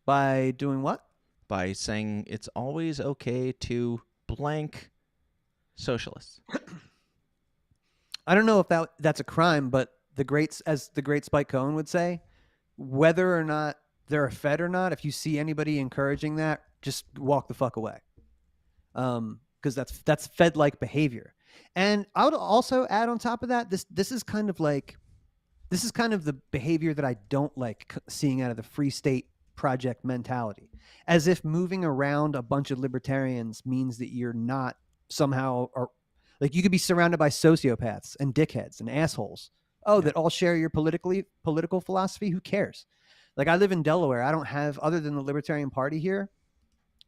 By doing what? By saying it's always okay to blank socialists. I don't know if that's a crime, but as the great Spike Cohen would say, whether or not they're a Fed or not, if you see anybody encouraging that, just walk the fuck away. Because that's Fed-like behavior. And I would also add on top of that, this is kind of the behavior that I don't like seeing out of the Free State Project mentality, as if moving around a bunch of libertarians means that you're not somehow, or like, you could be surrounded by sociopaths and dickheads and assholes. That all share your political philosophy. Who cares? Like, I live in Delaware. I don't have, other than the Libertarian Party here,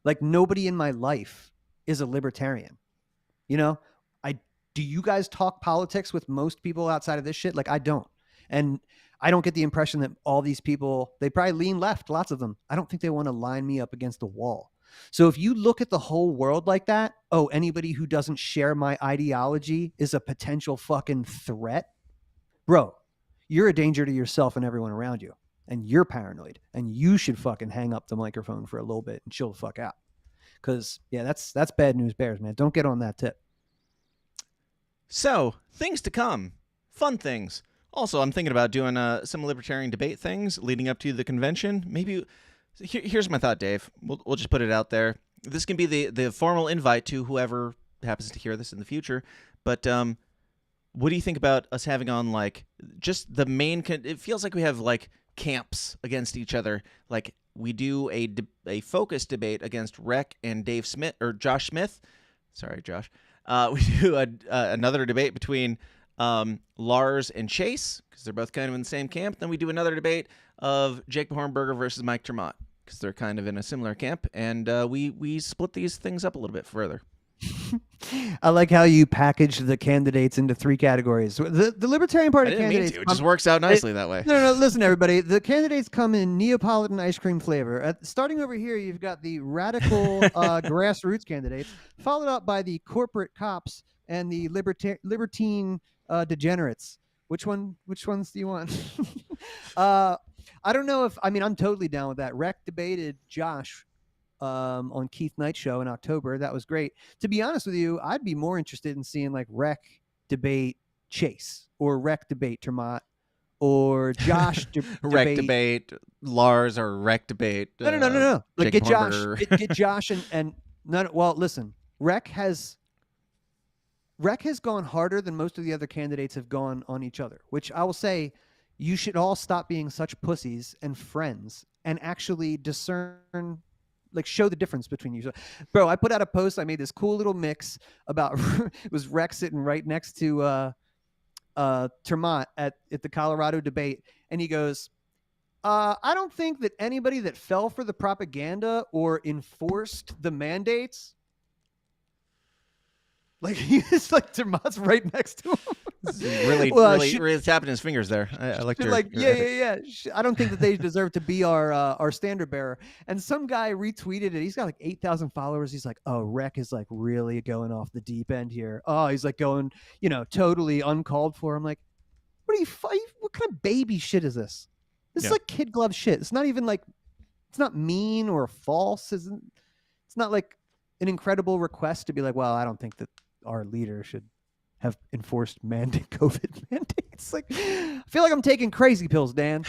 like, nobody in my life is a libertarian. You know, do you guys talk politics with most people outside of this shit? Like, I don't. And I don't get the impression that all these people, they probably lean left, lots of them. I don't think they want to line me up against a wall. So if you look at the whole world like that, anybody who doesn't share my ideology is a potential fucking threat. Bro, you're a danger to yourself and everyone around you. And you're paranoid. And you should fucking hang up the microphone for a little bit and chill the fuck out. Because, yeah, that's bad news bears, man. Don't get on that tip. So, things to come. Fun things. Also, I'm thinking about doing some libertarian debate things leading up to the convention. Maybe, here's my thought, Dave. We'll just put it out there. This can be the formal invite to whoever happens to hear this in the future. But what do you think about us having on, like, just the main... it feels like we have, like, camps against each other. Like, we do a focus debate against Rec and Dave Smith, or Josh Smith. Sorry, Josh. We do another debate between Lars and Chase, because because they're both kind of in the same camp. Then we do another debate of Jake Hornberger versus Mike Tremont, because they're kind of in a similar camp, and we split these things up a little bit further. I like how you package the candidates into 3 categories. The Libertarian Party I didn't candidates. mean to. It just works out nicely that way. No, listen, everybody. The candidates come in Neapolitan ice cream flavor. Starting over here, you've got the radical grassroots candidates, followed up by the corporate cops and the libertine degenerates. Which ones do you want? I don't know if, I'm totally down with that. Rec debated Josh on Keith Knight's show in October. That was great. To be honest with you, I'd be more interested in seeing like Rec debate Chase, or Rec debate Tremont, or Josh Rec debate Lars, or Rec debate. No. Like, get Josh, Hornberger. get Josh and none. Well, listen, Rec has gone harder than most of the other candidates have gone on each other, which I will say, you should all stop being such pussies and friends and actually discern, like, show the difference between you. So, bro, I put out a post. I made this cool little mix about it was Rex sitting right next to Tremont at the Colorado debate, and he goes, I don't think that anybody that fell for the propaganda or enforced the mandates, like, he's like, Tremont's right next to him. Really tapping his fingers there. I like your, yeah. I don't think that they deserve to be our standard bearer. And some guy retweeted it. He's got like 8,000 followers. He's like, oh, Rec is like really going off the deep end here. Oh, he's like going, totally uncalled for. I'm like, what kind of baby shit is this? This is like kid glove shit. It's not even like, it's not mean or false. It's not like an incredible request to be like, well, I don't think that our leader should have enforced COVID mandates. Like, I feel like I'm taking crazy pills, Dan.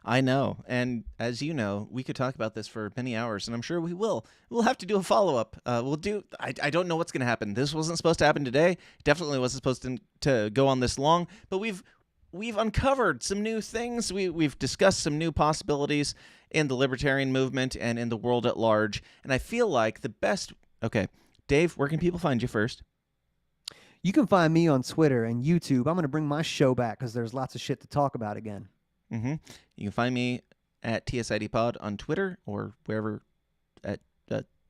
I know. And as you know, we could talk about this for many hours, and I'm sure we will. We'll have to do a follow-up. I don't know what's going to happen. This wasn't supposed to happen today. Definitely wasn't supposed to go on this long, but we've uncovered some new things. We've discussed some new possibilities in the libertarian movement and in the world at large. And I feel like the best... Okay, Dave, where can people find you first? You can find me on Twitter and YouTube. I'm going to bring my show back because there's lots of shit to talk about again. Mm-hmm. You can find me at TSIDpod on Twitter or wherever at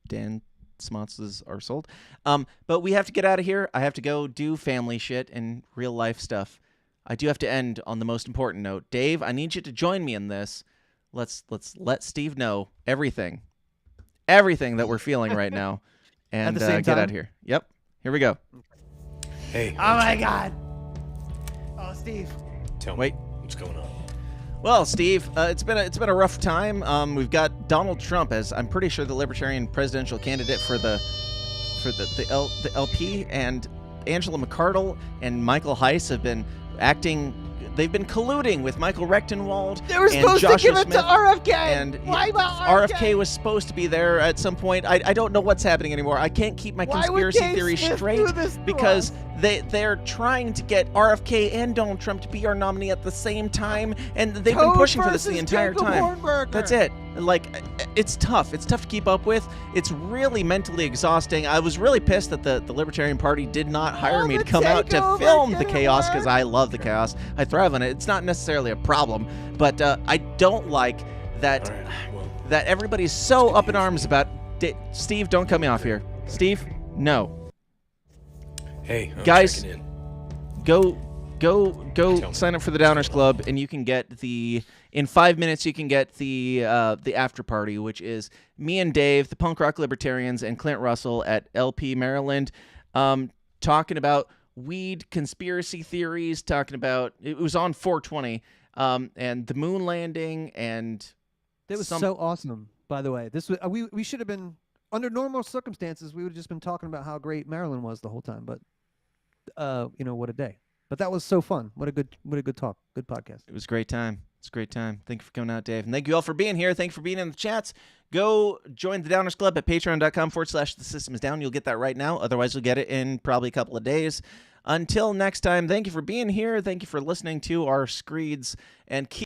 Dan Smotz's are sold. But we have to get out of here. I have to go do family shit and real life stuff. I do have to end on the most important note. Dave, I need you to join me in this. Let's let Steve know everything that we're feeling right now, and get out of here. Yep, here we go. Hey. Oh my God. Oh, Steve. Tell me what's going on. Well, Steve, it's been a rough time. We've got Donald Trump as, I'm pretty sure, the Libertarian presidential candidate for the LP, and Angela McArdle and Michael Heiss have been acting. They've been colluding with Michael Rechtenwald. They were supposed to give it to RFK. And why about RFK? RFK was supposed to be there at some point. I don't know what's happening anymore. I can't keep my conspiracy theory straight because they're trying to get RFK and Donald Trump to be our nominee at the same time, and they've been pushing for this the entire time. That's it. Like, it's tough. It's tough to keep up with. It's really mentally exhausting. I was really pissed that the Libertarian Party did not hire me to come out to film the chaos, because I love the chaos. I thrive on it. It's not necessarily a problem, but I don't like that that everybody's so up in arms about Steve, don't cut me off here. Steve, no. Hey, I'm guys, checking in. Go sign up for the Downers Club, and you can get in 5 minutes you can get the after party, which is me and Dave, the punk rock libertarians, and Clint Russell at LP Maryland, talking about weed conspiracy theories, talking about, it was on 420, and the moon landing, and that was so awesome. By the way, this was we should have been, under normal circumstances, we would have just been talking about how great Maryland was the whole time, but what a day. But that was so fun. What a good talk. Good podcast. It was a great time. It's a great time. Thank you for coming out, Dave. And thank you all for being here. Thank you for being in the chats. Go join the Downers Club at patreon.com/The System Is Down. You'll get that right now. Otherwise, you'll get it in probably a couple of days. Until next time, thank you for being here. Thank you for listening to our screeds, and keep